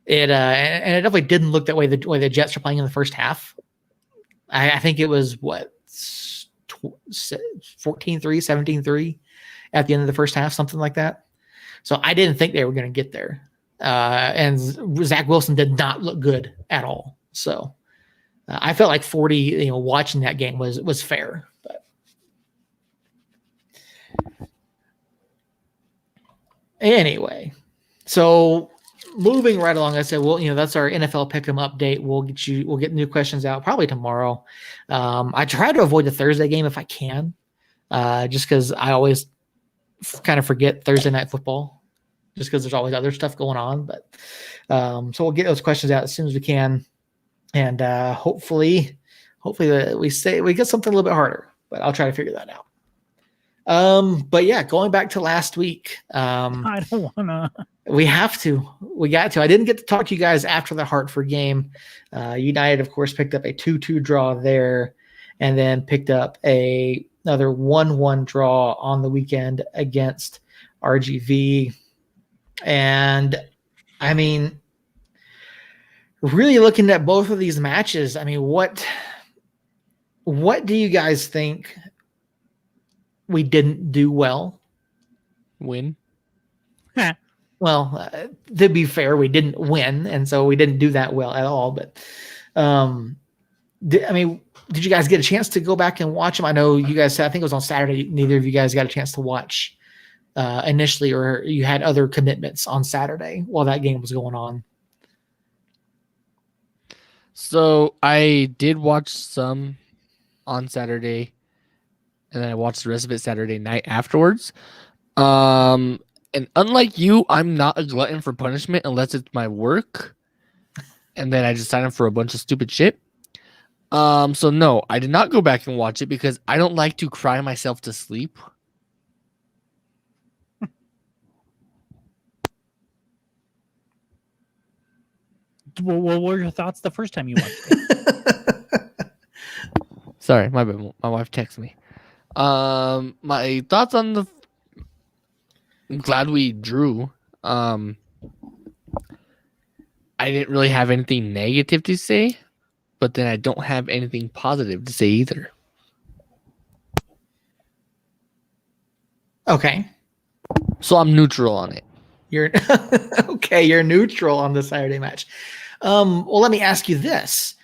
it and it definitely didn't look that way the way the Jets are playing in the first half. I think it was 14-3, 17-3 at the end of the first half, something like that. So I didn't think they were going to get there. And Zach Wilson did not look good at all. So I felt like 40, watching that game was fair. But anyway, so moving right along, I said, well, that's our NFL Pick'em update. We'll get new questions out probably tomorrow. I try to avoid the Thursday game if I can, just because I always kind of forget Thursday night football. Just because there's always other stuff going on, but so we'll get those questions out as soon as we can, and hopefully we get something a little bit harder. But I'll try to figure that out. But yeah, going back to last week, I don't wanna. We got to. I didn't get to talk to you guys after the Hartford game. United, of course, picked up a 2-2 draw there, and then picked up another 1-1 draw on the weekend against RGV. And I mean, really looking at both of these matches, I mean, what do you guys think we didn't do well? Win. Well, to be fair, we didn't win, and so we didn't do that well at all. But did you guys get a chance to go back and watch them? I know you guys said, I think it was on Saturday, neither of you guys got a chance to watch initially, or you had other commitments on Saturday while that game was going on. So I did watch some on Saturday, and then I watched the rest of it Saturday night afterwards. And unlike you, I'm not a glutton for punishment unless it's my work, and then I just sign up for a bunch of stupid shit. So no, I did not go back and watch it because I don't like to cry myself to sleep. What were your thoughts the first time you watched it? Sorry, my wife texted me. My thoughts on I'm glad we drew. I didn't really have anything negative to say, but then I don't have anything positive to say either. Okay. So I'm neutral on it. You're okay. You're neutral on the Saturday match. Well, let me ask you this.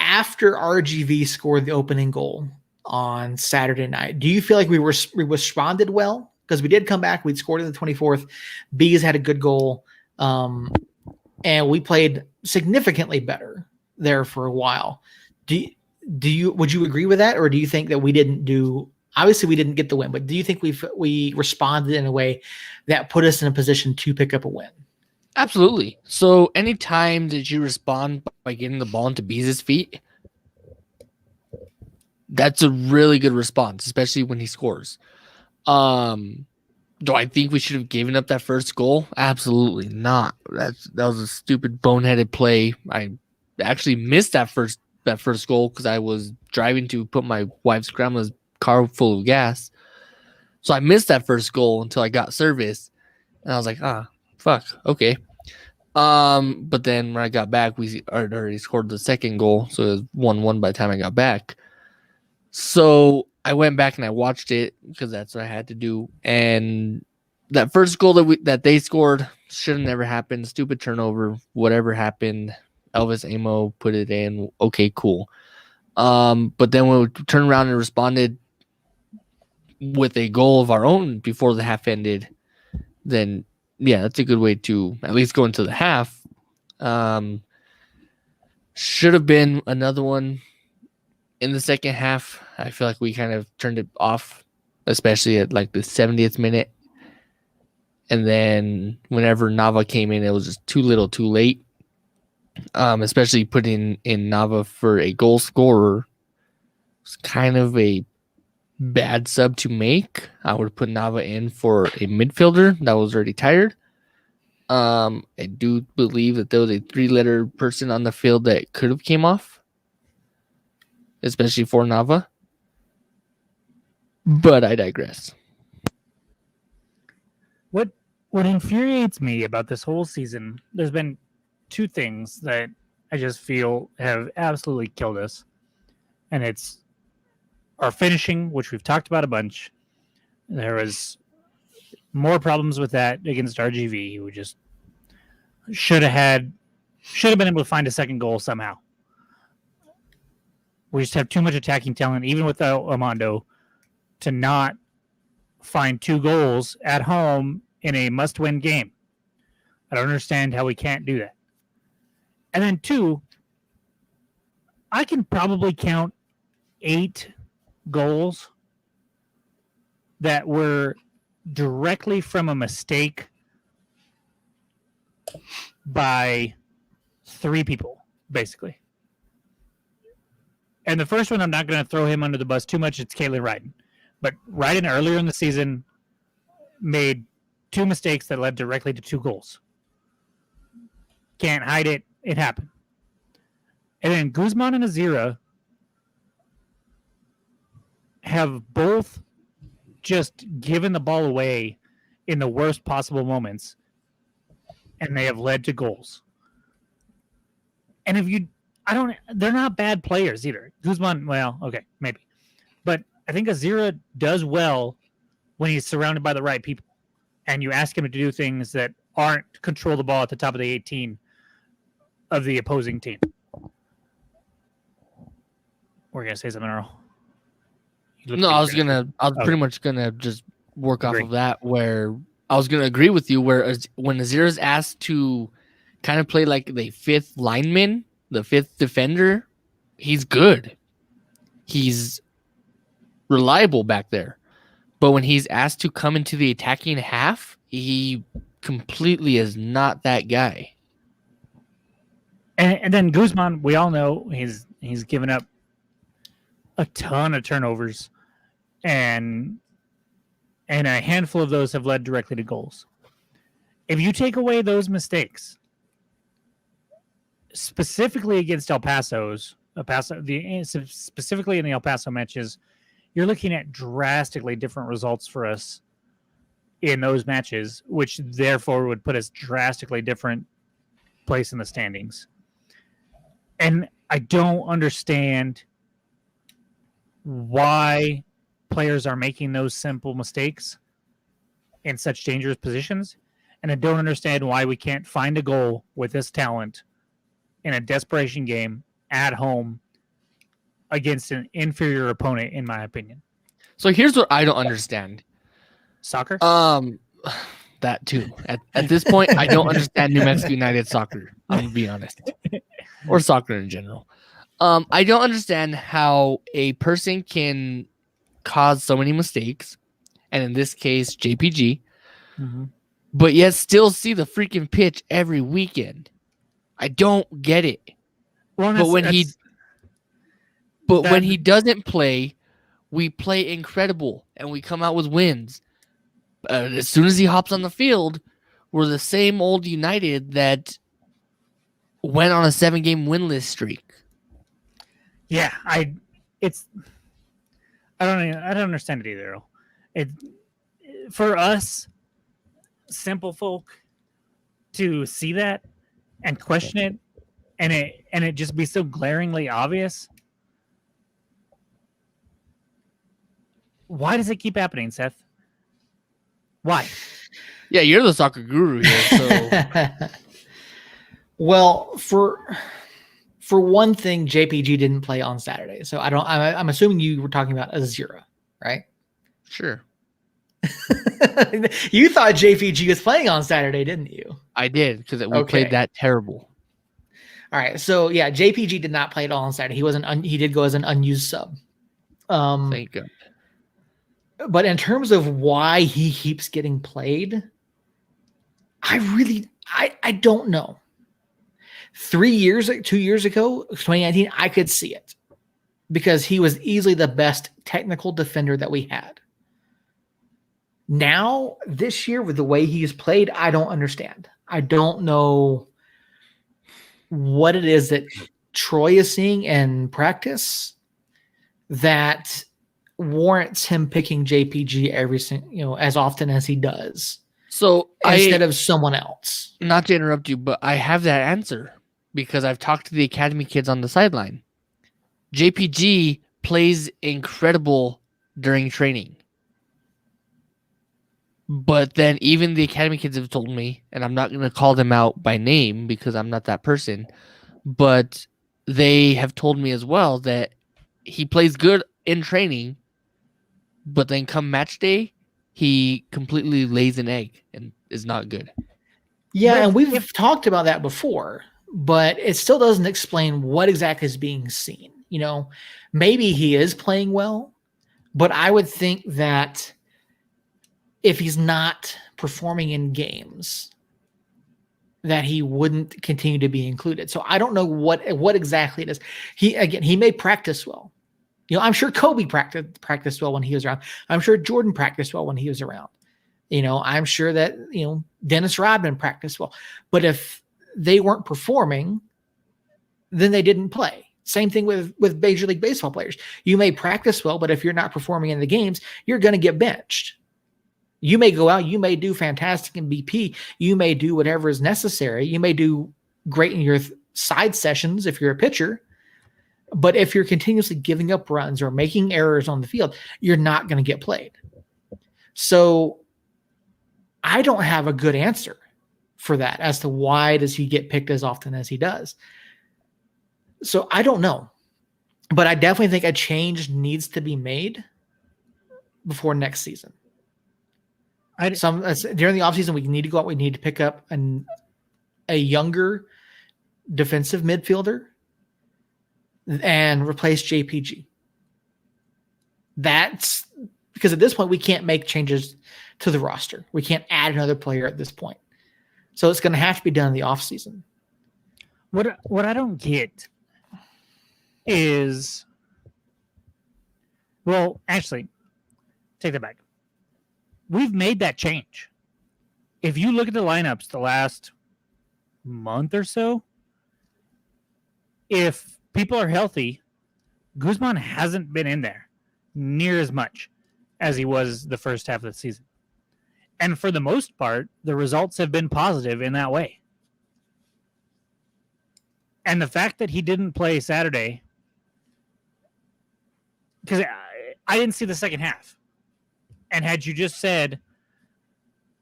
After RGV scored the opening goal on Saturday night, do you feel like we responded well? Because we did come back. We'd scored in the 24th. Bees had a good goal. And we played significantly better there for a while. Would you agree with that? Or do you think that we didn't do, obviously we didn't get the win, but do you think we responded in a way that put us in a position to pick up a win? Absolutely. So anytime that you respond by getting the ball into Bees' feet, That's a really good response, especially when he scores. Do I think we should have given up that first goal? Absolutely not. That was a stupid boneheaded play. I actually missed that first goal because I was driving to put my wife's grandma's car full of gas. So I missed that first goal until I got service. And I was like, fuck, okay. But then when I got back, we already scored the second goal. So it was 1-1 by the time I got back. So I went back and I watched it because that's what I had to do. And that first goal that they scored should have never happened. Stupid turnover, whatever happened. Elvis Amo put it in. Okay, cool. But then when we turned around and responded with a goal of our own before the half ended, then yeah, that's a good way to at least go into the half. Should have been another one in the second half. I feel like we kind of turned it off, especially at like the 70th minute. And then whenever Nava came in, it was just too little too late. Especially putting in Nava for a goal scorer was kind of a bad sub to make. I would put Nava in for a midfielder that was already tired. I do believe that there was a 3-letter person on the field that could have came off, especially for Nava. But I digress. What infuriates me about this whole season, there's been 2 things that I just feel have absolutely killed us. And it's our finishing, which we've talked about a bunch. There was more problems with that against RGV, who just should have been able to find a second goal somehow. We just have too much attacking talent, even without Armando, to not find 2 goals at home in a must-win game. I don't understand how we can't do that. And then 2, I can probably count 8 goals that were directly from a mistake by 3 people, basically. And the first one, I'm not going to throw him under the bus too much. It's Ryden. But Ryden earlier in the season made 2 mistakes that led directly to 2 goals. Can't hide it. It happened. And then Guzman and Azira have both just given the ball away in the worst possible moments, and they have led to goals. And they're not bad players either. Guzman, well, okay, maybe. But I think Azira does well when he's surrounded by the right people. And you ask him to do things that aren't control the ball at the top of the 18 of the opposing team. We're going to say something, Earl? No, I was pretty much gonna just work off of that, where I was gonna agree with you, where when Azira's asked to kind of play like the 5th lineman, the 5th defender, he's good. He's reliable back there. But when he's asked to come into the attacking half, he completely is not that guy. And then Guzman, we all know he's given up a ton of turnovers, and a handful of those have led directly to goals. If you take away those mistakes, specifically against specifically in the El Paso matches, you're looking at drastically different results for us in those matches, which therefore would put us drastically different place in the standings. And I don't understand why players are making those simple mistakes in such dangerous positions. And I don't understand why we can't find a goal with this talent in a desperation game at home against an inferior opponent, in my opinion. So here's what I don't understand. Soccer? That too. At this point, I don't understand New Mexico United soccer. I'm going to be honest. Or soccer in general. I don't understand how a person can cause so many mistakes, and in this case, JPG, but yet still see the freaking pitch every weekend. I don't get it. Well, but when But when he doesn't play, we play incredible and we come out with wins. As soon as he hops on the field, we're the same old United that went on a 7-game winless streak. Yeah, I don't understand it either. For us simple folk to see that and question it, and it just be so glaringly obvious. Why does it keep happening, Seth? Why? Yeah, you're the soccer guru here. So, well, for one thing, JPG didn't play on Saturday, so I'm assuming you were talking about Azira, right? Sure. You thought JPG was playing on Saturday, didn't you? I did, because we played that terrible. All right, so yeah, JPG did not play at all on Saturday. He did go as an unused sub. Thank God. But in terms of why he keeps getting played, I don't know. 2 years ago, 2019, I could see it because he was easily the best technical defender that we had. Now, this year, with the way he's played, I don't understand. I don't know what it is that Troy is seeing in practice that warrants him picking JPG as often as he does. So instead of someone else. Not to interrupt you, but I have that answer because I've talked to the academy kids on the sideline. JPG plays incredible during training. But then even the academy kids have told me, and I'm not going to call them out by name because I'm not that person, but they have told me as well that he plays good in training, but then come match day, he completely lays an egg and is not good. Yeah, and we've talked about that before, but it still doesn't explain what exactly is being seen. Maybe he is playing well, but I would think that if he's not performing in games, that he wouldn't continue to be included. So I don't know what exactly it is. He may practice well. I'm sure Kobe practiced well when he was around. I'm sure Jordan practiced well when he was around. I'm sure that, Dennis Rodman practiced well. But if they weren't performing, then they didn't play. Same thing with Major League Baseball players. You may practice well, but if you're not performing in the games, you're going to get benched. You may go out, you may do fantastic in BP, you may do whatever is necessary, you may do great in your side sessions if you're a pitcher, but if you're continuously giving up runs or making errors on the field, you're not going to get played. So I don't have a good answer for that as to why does he get picked as often as he does. So I don't know, but I definitely think a change needs to be made before next season. During the offseason, we need to go out. We need to pick up a younger defensive midfielder and replace JPG. That's because at this point, we can't make changes to the roster. We can't add another player at this point. So it's going to have to be done in the offseason. What I don't get is, well, actually, take that back. We've made that change. If you look at the lineups the last month or so, if people are healthy, Guzman hasn't been in there near as much as he was the first half of the season. And for the most part, the results have been positive in that way. And the fact that he didn't play Saturday, because I didn't see the second half. And had you just said,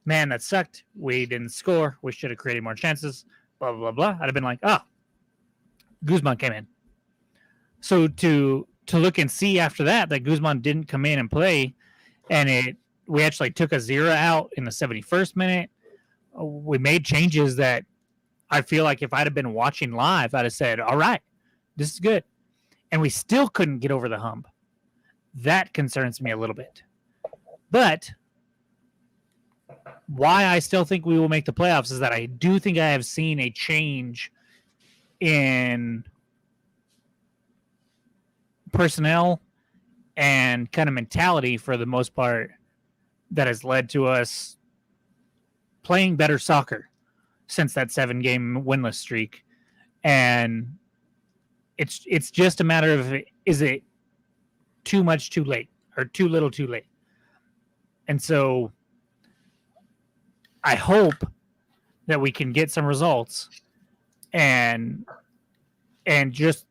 man, that sucked. We didn't score. We should have created more chances. Blah, blah, blah. I'd have been like, Guzman came in. So to look and see after that Guzman didn't come in and play, and we actually took a 0 out in the 71st minute. We made changes that I feel like if I'd have been watching live, I'd have said, all right, this is good. And we still couldn't get over the hump. That concerns me a little bit. But why I still think we will make the playoffs is that I do think I have seen a change in personnel and kind of mentality for the most part that has led to us playing better soccer since that 7-game winless streak. And it's just a matter of, is it too much too late or too little too late? And so I hope that we can get some results and just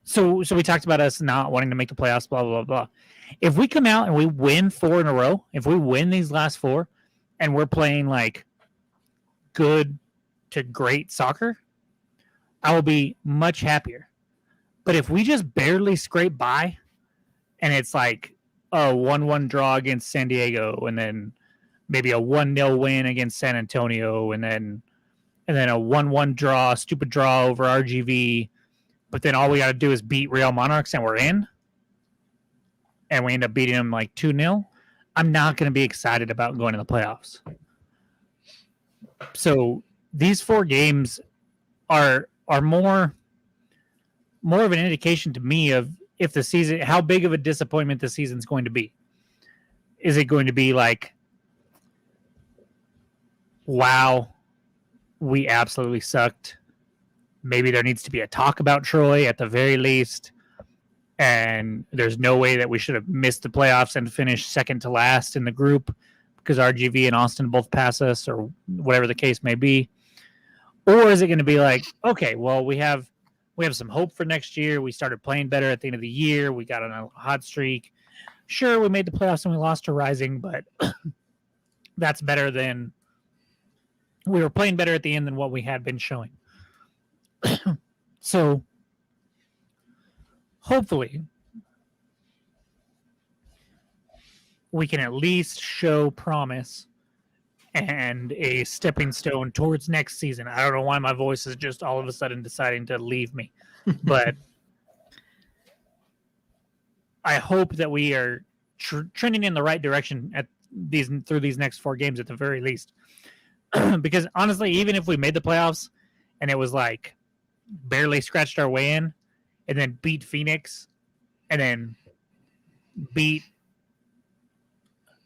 so we talked about us not wanting to make the playoffs, blah, blah, blah, blah. If we come out and we win 4 in a row, if we win these last 4 and we're playing like good to great soccer, I will be much happier. But if we just barely scrape by and it's like a 1-1 draw against San Diego and then maybe a 1-0 win against San Antonio and then a 1-1 draw, stupid draw over RGV, but then all we got to do is beat Real Monarchs and we're in, and we end up beating them like 2-0, I'm not going to be excited about going to the playoffs. So these 4 games are more of an indication to me of if the season, how big of a disappointment the season's going to be. Is it going to be like, wow, we absolutely sucked. Maybe there needs to be a talk about Troy at the very least. And there's no way that we should have missed the playoffs and finished second to last in the group because RGV and Austin both pass us, or whatever the case may be. Or is it going to be like, okay, well, we have some hope for next year. We started playing better at the end of the year. We got on a hot streak. Sure, we made the playoffs and we lost to Rising, but that's better than we were playing better at the end than what we had been showing. So hopefully we can at least show promise and a stepping stone towards next season. I don't know why my voice is just all of a sudden deciding to leave me, but I hope that we are trending in the right direction through these next 4 games at the very least. Because honestly, even if we made the playoffs and it was like barely scratched our way in, and then beat Phoenix, and then beat,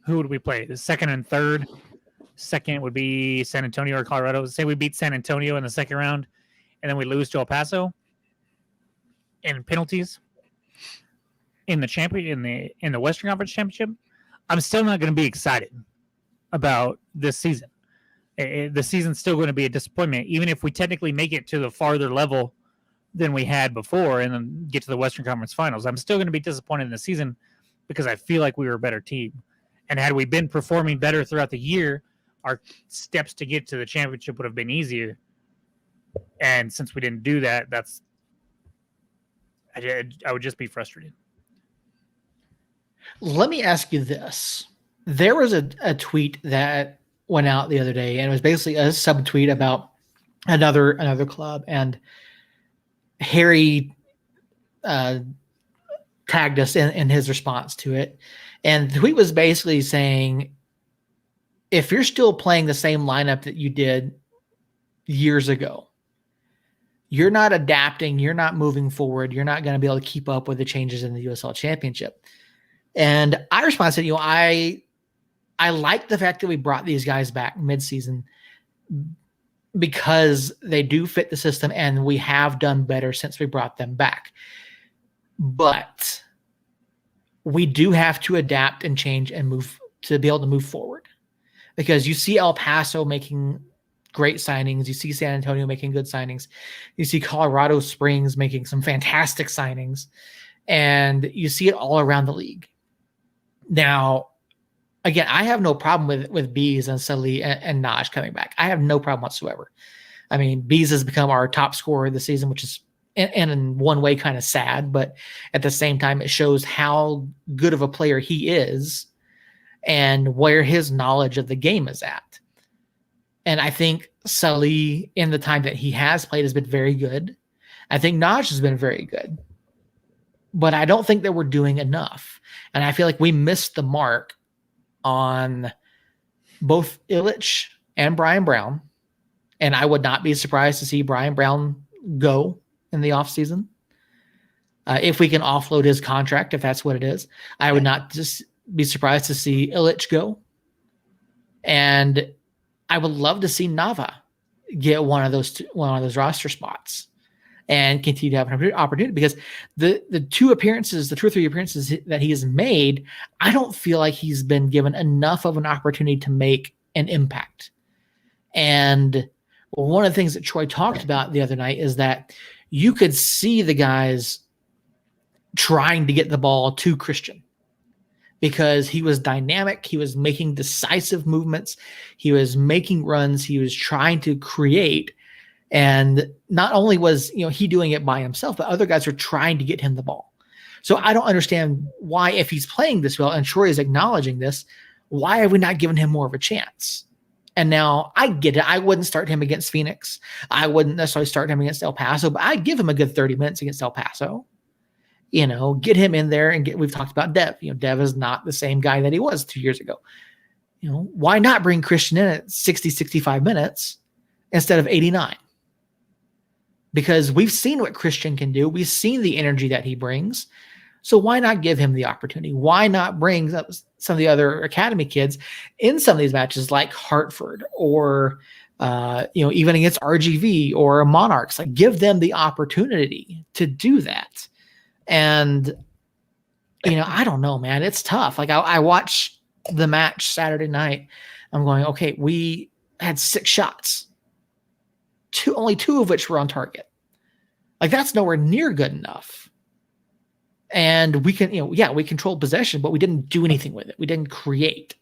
who would we play? The second and third. Second would be San Antonio or Colorado. Say we beat San Antonio in the second round, and then we lose to El Paso in penalties in the Western Conference Championship. I'm still not going to be excited about this season. The season's still going to be a disappointment, even if we technically make it to the farther level than we had before and then get to the Western Conference Finals. I'm still going to be disappointed in the season because I feel like we were a better team. And had we been performing better throughout the year, our steps to get to the championship would have been easier. And since we didn't do that, I would just be frustrated. Let me ask you this. There was a tweet that went out the other day, and it was basically a subtweet about another club, and Harry tagged us in his response to it. And the tweet was basically saying, if you're still playing the same lineup that you did years ago, you're not adapting, you're not moving forward, you're not going to be able to keep up with the changes in the USL Championship. And I responded, I like the fact that we brought these guys back mid-season because they do fit the system and we have done better since we brought them back. But we do have to adapt and change and move to be able to move forward, because you see El Paso making great signings. You see San Antonio making good signings. You see Colorado Springs making some fantastic signings, and you see it all around the league. Now, again, I have no problem with Bees and Sully and Naj coming back. I have no problem whatsoever. I mean, Bees has become our top scorer of the season, which is in one way kind of sad, but at the same time, it shows how good of a player he is and where his knowledge of the game is at. And I think Sully, in the time that he has played, has been very good. I think Naj has been very good. But I don't think that we're doing enough. And I feel like we missed the mark on both Illich and Brian Brown. And I would not be surprised to see Brian Brown go in the offseason. If we can offload his contract, if that's what it is, I would not just be surprised to see Illich go. And I would love to see Nava get one of those roster spots and continue to have an opportunity, because the 2 or 3 appearances that he has made, I don't feel like he's been given enough of an opportunity to make an impact. And one of the things that Troy talked about the other night is that you could see the guys trying to get the ball to Christian, because he was dynamic. He was making decisive movements. He was making runs. He was trying to create. And not only was he doing it by himself, but other guys are trying to get him the ball. So I don't understand why, if he's playing this well and Troy is acknowledging this, why have we not given him more of a chance? And now I get it. I wouldn't start him against Phoenix. I wouldn't necessarily start him against El Paso, but I'd give him a good 30 minutes against El Paso. Get him in there and we've talked about Dev. Dev is not the same guy that he was 2 years ago. Why not bring Christian in at 60, 65 minutes instead of 89? Because we've seen what Christian can do. We've seen the energy that he brings. So why not give him the opportunity? Why not bring some of the other academy kids in some of these matches, like Hartford or even against RGV or Monarchs? Like, give them the opportunity to do that. And I don't know, man. It's tough. Like, I watched the match Saturday night. I'm going, okay, we had 6 shots, only 2 of which were on target. Like, that's nowhere near good enough. And we can, we controlled possession, but we didn't do anything with it. We didn't create.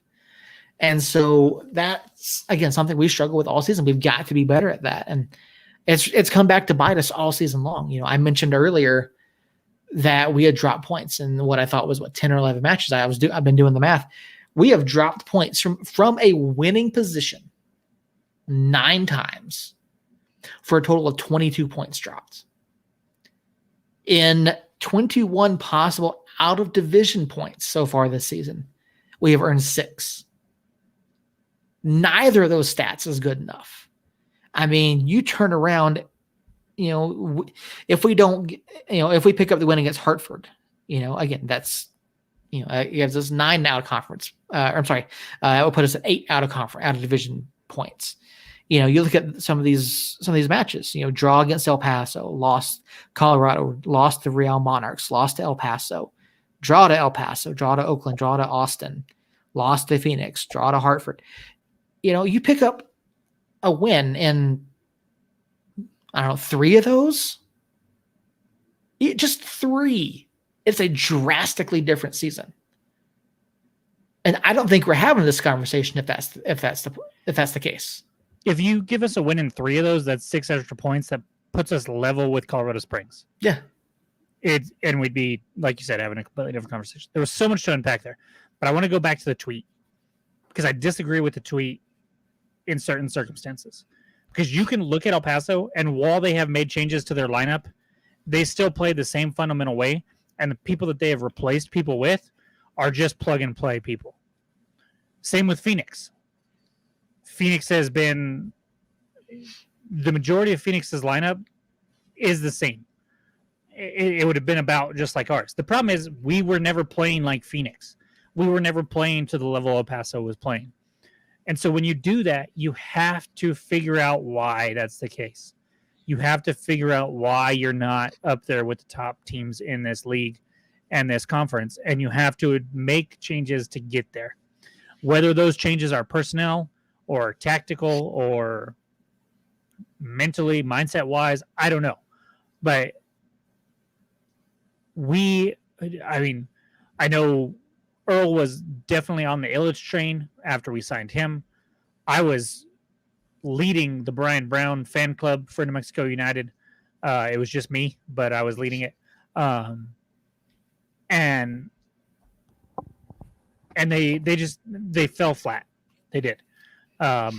And so that's, again, something we struggle with all season. We've got to be better at that. And it's come back to bite us all season long. I mentioned earlier that we had dropped points in what I thought was 10 or 11 matches. I've been doing the math. We have dropped points from a winning position 9 times for a total of 22 points dropped. In 21 possible out of division points so far this season, we have earned 6. Neither of those stats is good enough. I mean, you turn around, if we don't, if we pick up the win against Hartford, again, that's, it gives us 9 out of conference. It will put us at 8 out of division points. You look at some of these matches, draw against El Paso, lost Colorado, lost to Real Monarchs, lost to El Paso, draw to El Paso, draw to Oakland, draw to Austin, lost to Phoenix, draw to Hartford. You pick up a win in, 3 of those. Just 3. It's a drastically different season. And I don't think we're having this conversation if that's the case. If you give us a win in 3 of those, that's 6 extra points. That puts us level with Colorado Springs. Yeah. And we'd be, like you said, having a completely different conversation. There was so much to unpack there. But I want to go back to the tweet, because I disagree with the tweet in certain circumstances. Because you can look at El Paso, and while they have made changes to their lineup, they still play the same fundamental way. And the people that they have replaced people with are just plug-and-play people. Same with Phoenix. Phoenix has been, the majority of Phoenix's lineup is the same. It would have been about just like ours. The problem is we were never playing like Phoenix. We were never playing to the level El Paso was playing. And so when you do that, you have to figure out why that's the case. You have to figure out why you're not up there with the top teams in this league and this conference. And you have to make changes to get there. Whether those changes are personnel or tactical or mentally, mindset-wise, I don't know. But I know Earl was definitely on the Illich train after we signed him. I was leading the Brian Brown fan club for New Mexico United. It was just me, but I was leading it. And they fell flat. They did. I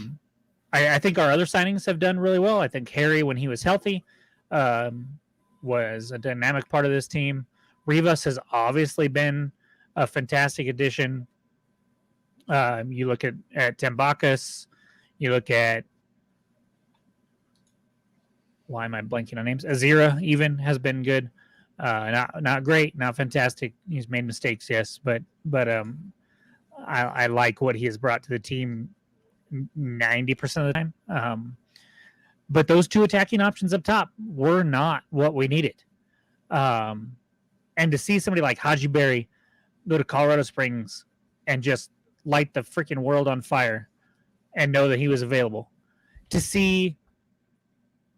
think our other signings have done really well. I think Harry, when he was healthy, was a dynamic part of this team. Rivas has obviously been a fantastic addition. You look at Tambakis. You look at, why am I blanking on names? Azira even has been good. Not great, not fantastic. He's made mistakes, yes, but I like what he has brought to the team 90% of the time. But those two attacking options up top were not what we needed. And to see somebody like Haji Berry go to Colorado Springs and just light the freaking world on fire and know that he was available. To see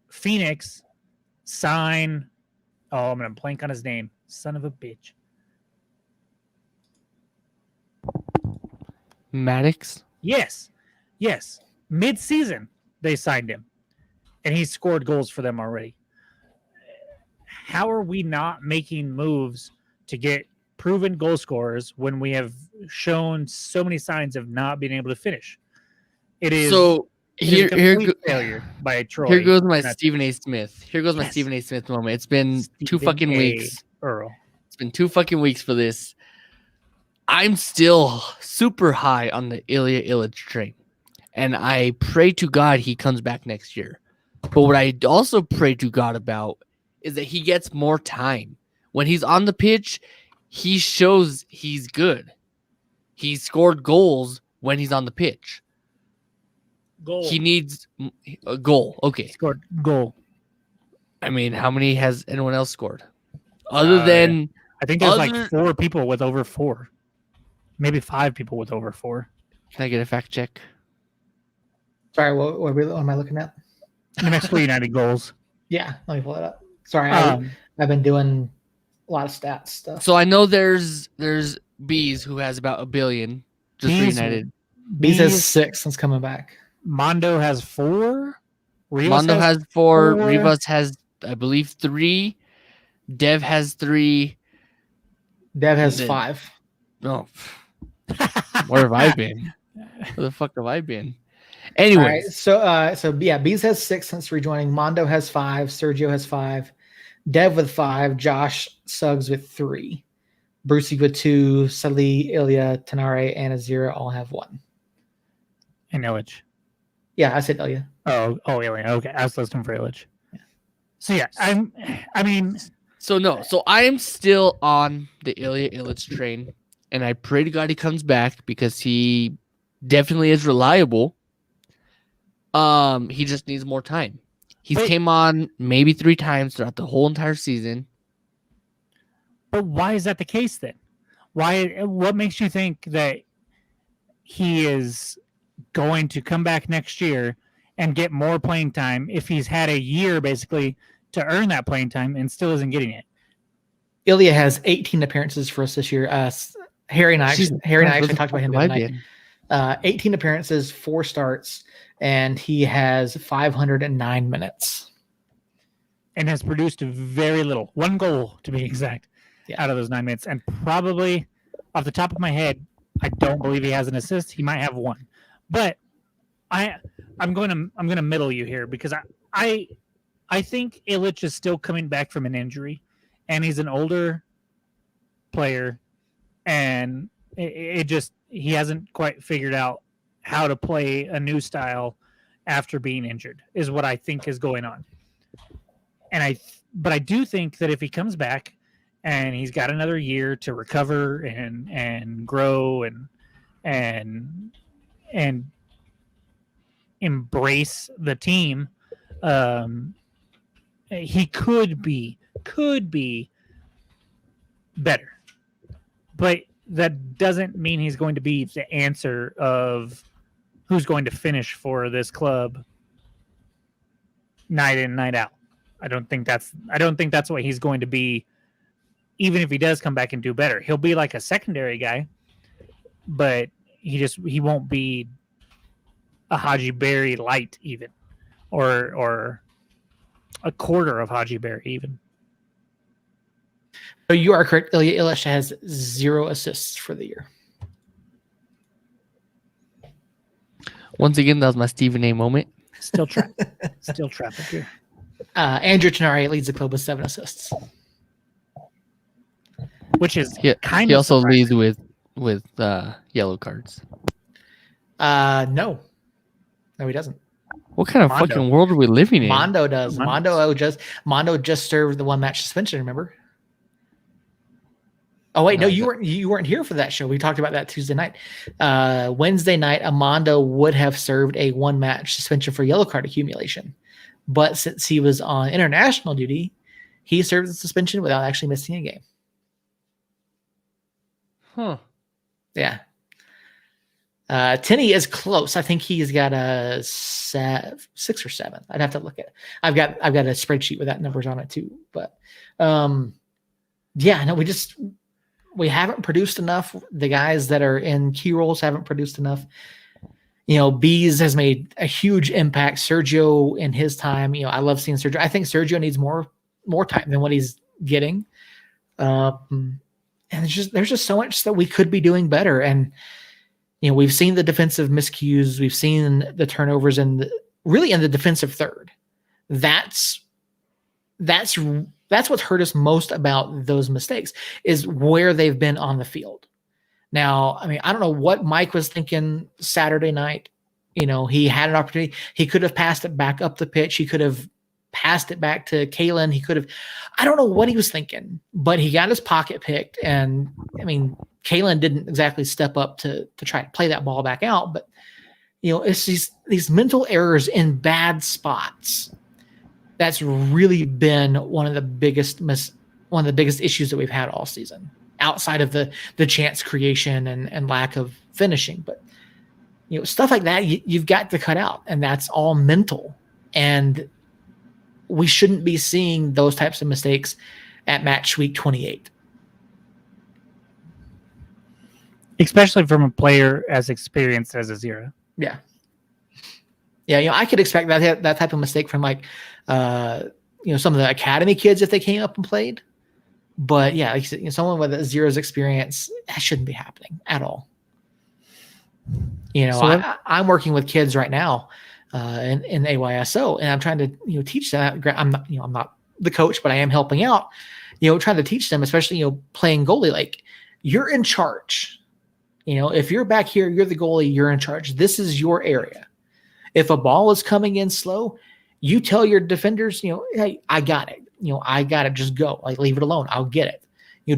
Phoenix sign, I'm going to blank on his name, son of a bitch. Maddox? Yes. Mid-season, they signed him, and he scored goals for them already. How are we not making moves to get proven goal scorers when we have shown so many signs of not being able to finish? It is so here failure by Troy. Here goes my Stephen A. Smith. Here goes my Stephen A. Smith moment. It's been two fucking weeks. Earl. It's been 2 fucking weeks for this. I'm still super high on the Ilya Illich train, and I pray to God he comes back next year. But what I also pray to God about is that he gets more time. When he's on the pitch, he shows he's good. He scored goals when he's on the pitch. Goal. He needs a goal. Okay. Scored goal. I mean, how many has anyone else scored? Other than... I think there's like 4 people with over 4. Maybe 5 people with over 4. Can I get a fact check? Sorry, what am I looking at? New Mexico United goals. Yeah, let me pull it up. Sorry, I've been doing a lot of stats stuff. So I know there's Bees who has about 1 billion just for United. Bees has 6 since coming back. Mondo has 4. Mondo has 4. Rivas has, I believe, 3. Dev has 3. Dev has 5. No. Where have I been? Where the fuck have I been? Anyway, so Bees has 6 since rejoining. Mondo has 5. Sergio has 5. Dev with 5. Josh Suggs with 3. Brucey with 2. Salih, Ilya, Tanare, and Azira all have 1. And Illich. Yeah, I said Ilya. Oh, Ilya. Okay, I was listening for Illich. Yeah. So yeah, So I am still on the Ilya Illich train, and I pray to God he comes back because he definitely is reliable. He just needs more time. He's came on maybe 3 times throughout the whole entire season. But why is that the case then? What makes you think that he is going to come back next year and get more playing time if he's had a year basically to earn that playing time and still isn't getting it? Ilya has 18 appearances for us this year. Harry and I actually talked about him the other night. 18 appearances, 4 starts, and he has 509 minutes. And has produced very little. 1 goal, to be exact, out of those 9 minutes. And probably, off the top of my head, I don't believe he has an assist. He might have 1. But I'm going to middle you here because I think Illich is still coming back from an injury, and he's an older player, and he hasn't quite figured out how to play a new style after being injured is what I think is going on. But I do think that if he comes back and he's got another year to recover and grow and embrace the team, he could be better. But that doesn't mean he's going to be the answer of who's going to finish for this club night in, night out. I don't think that's what he's going to be. Even if he does come back and do better, he'll be like a secondary guy, but he won't be a Haji Berry light even, or a quarter of Haji Berry even. So you are correct. Ilya Illich has 0 assists for the year. Once again, that was my Stephen A. moment. Still trapped. Still trapped up here. Andrew Tenari leads the club with 7 assists. Which is he also leads with yellow cards. No, he doesn't. What kind of fucking world are we living in? Mondo does. Mondo just served the 1 match suspension. Remember? Oh wait, no, you weren't here for that show. We talked about that Tuesday night. Wednesday night, Amando would have served a 1-match suspension for yellow card accumulation, but since he was on international duty, he served the suspension without actually missing a game. Huh. Yeah. Tinney is close. I think he's got a 6 or 7. I'd have to look at it. I've got a spreadsheet with that numbers on it too. But yeah, no, we haven't produced enough. The guys that are in key roles haven't produced enough. Bees has made a huge impact. Sergio in his time, I love seeing Sergio. I think Sergio needs more time than what he's getting. And there's just so much that we could be doing better. And we've seen the defensive miscues. We've seen the turnovers really in the defensive third. That's what's hurt us most about those mistakes is where they've been on the field. Now, I mean, I don't know what Mike was thinking Saturday night. He had an opportunity. He could have passed it back up the pitch. He could have passed it back to Kalen. I don't know what he was thinking, but he got his pocket picked. And I mean, Kalen didn't exactly step up to try to play that ball back out, but it's these mental errors in bad spots. That's really been one of the biggest issues that we've had all season, outside of the chance creation and lack of finishing. But stuff like that you've got to cut out, and that's all mental. And we shouldn't be seeing those types of mistakes at match week 28. Especially from a player as experienced as Azira. Yeah. Yeah, I could expect that type of mistake from some of the academy kids if they came up and played. But yeah, like someone with Azira's experience, that shouldn't be happening at all. I'm working with kids right now in AYSO, and I'm trying to teach them. I'm not the coach, but I am helping out. Trying to teach them, especially playing goalie. Like, you're in charge. If you're back here, you're the goalie. You're in charge. This is your area. If a ball is coming in slow, you tell your defenders, hey, I got it. I got it. Just go. Like, leave it alone. I'll get it.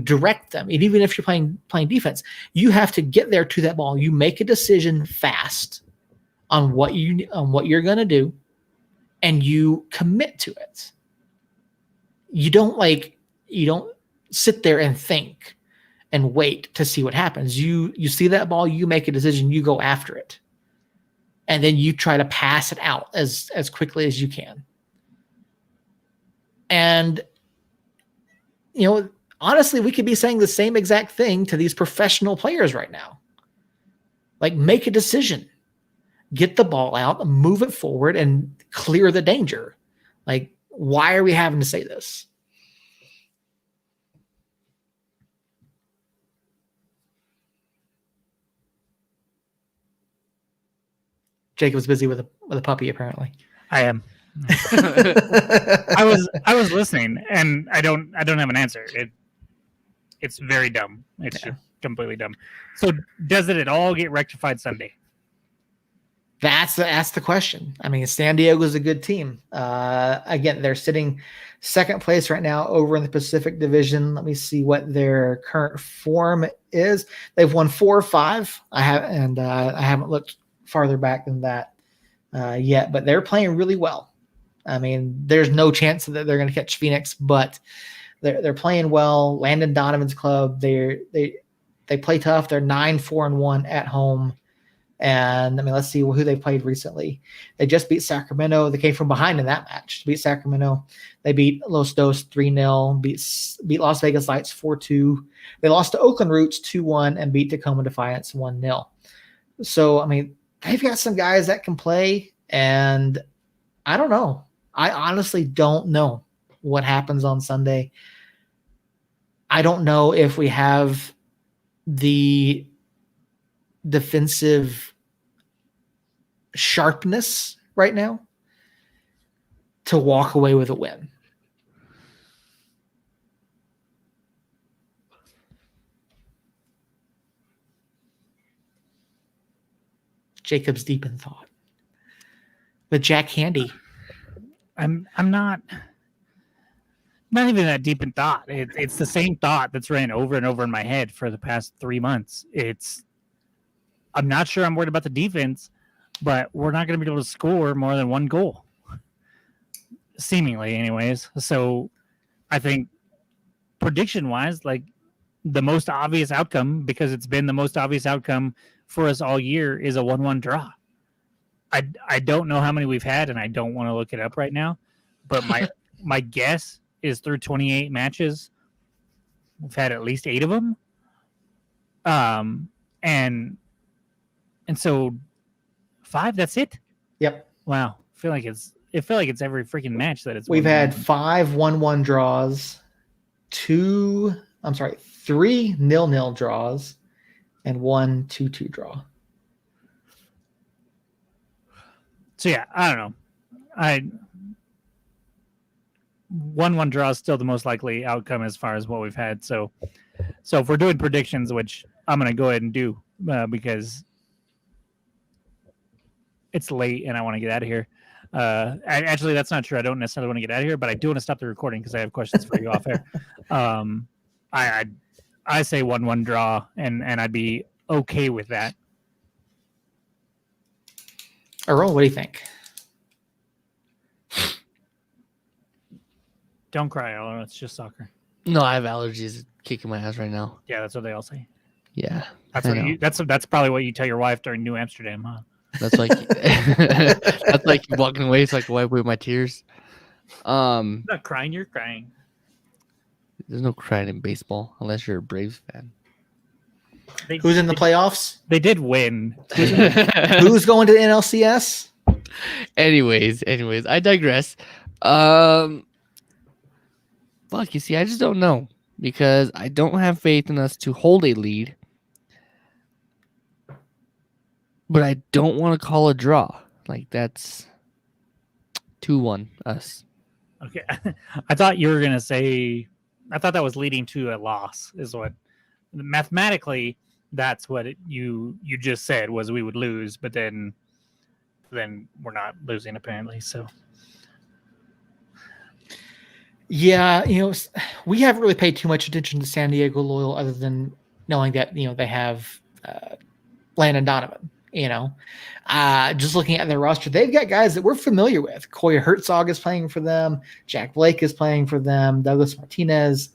Direct them. And even if you're playing defense, you have to get there to that ball. You make a decision fast on what you're going to do, and you commit to it. You don't sit there and think and wait to see what happens. You see that ball, you make a decision, you go after it. And then you try to pass it out as quickly as you can. And, honestly, we could be saying the same exact thing to these professional players right now. Like, make a decision. Get the ball out, move it forward, and clear the danger. Like, why are we having to say this? Jacob's busy with a puppy, apparently. I am. I was listening, and I don't have an answer. It's very dumb. It's just completely dumb. So does it at all get rectified Sunday? That's the question. I mean, San Diego's a good team. Again, they're sitting second place right now over in the Pacific Division. Let me see what their current form is. They've won 4 or 5. I haven't looked farther back than that yet, but they're playing really well. I mean, there's no chance that they're going to catch Phoenix, but they're playing well. Landon Donovan's club, they play tough. They're 9-4-1 at home. And I mean, let's see who they played recently. They just beat Sacramento. They came from behind in that match to beat Sacramento. They beat Los Dos 3-0, beat Las Vegas Lights 4-2. They lost to Oakland Roots 2-1 and beat Tacoma Defiance 1-0. So, I mean, they've got some guys that can play, and I don't know. I honestly don't know what happens on Sunday. I don't know if we have the defensive sharpness right now to walk away with a win. Jacob's deep in thought. But Jack Handy. I'm not. not even that deep in thought. It's the same thought that's ran over and over in my head for the past 3 months. I'm not sure I'm worried about the defense, but we're not going to be able to score more than one goal, seemingly, anyways. So I think prediction-wise, like the most obvious outcome, because it's been the most obvious outcome for us all year, is a 1-1 draw. I don't know how many we've had, and I don't want to look it up right now, but my guess is through 28 matches, we've had at least 8 of them. And so 5, that's it. Yep. Wow. I feel like it's every freaking match that it's. We've had 5 1-1 draws, 3 0-0 draws, and 1 2-2 draw. So yeah, I don't know. 1-1 draw is still the most likely outcome as far as what we've had. So if we're doing predictions, which I'm going to go ahead and do because it's late and I want to get out of here. Actually, that's not true. I don't necessarily want to get out of here, but I do want to stop the recording because I have questions for you off air. I say 1-1 draw, and I'd be okay with that. Earl, what do you think? Don't cry, Earl. It's just soccer. No, I have allergies kicking my ass right now. Yeah, that's what they all say. Yeah, that's probably what you tell your wife during New Amsterdam, huh? That's like that's like walking away so I can wipe away my tears. Not crying, you're crying. There's no crying in baseball unless you're a Braves fan. Who's in the playoffs? They did win. Who's going to the NLCS? Anyways, I digress. Fuck, you see, I just don't know because I don't have faith in us to hold a lead. But I don't want to call a draw. Like, that's 2-1 us. Okay. I thought you were going to say, I thought that was leading to a loss, is what mathematically that's what you just said was we would lose, but then we're not losing apparently. So yeah, we haven't really paid too much attention to San Diego Loyal other than knowing that they have Landon Donovan. Just looking at their roster, they've got guys that we're familiar with. Koya Herzog is playing for them. Jack Blake is playing for them. Douglas Martinez,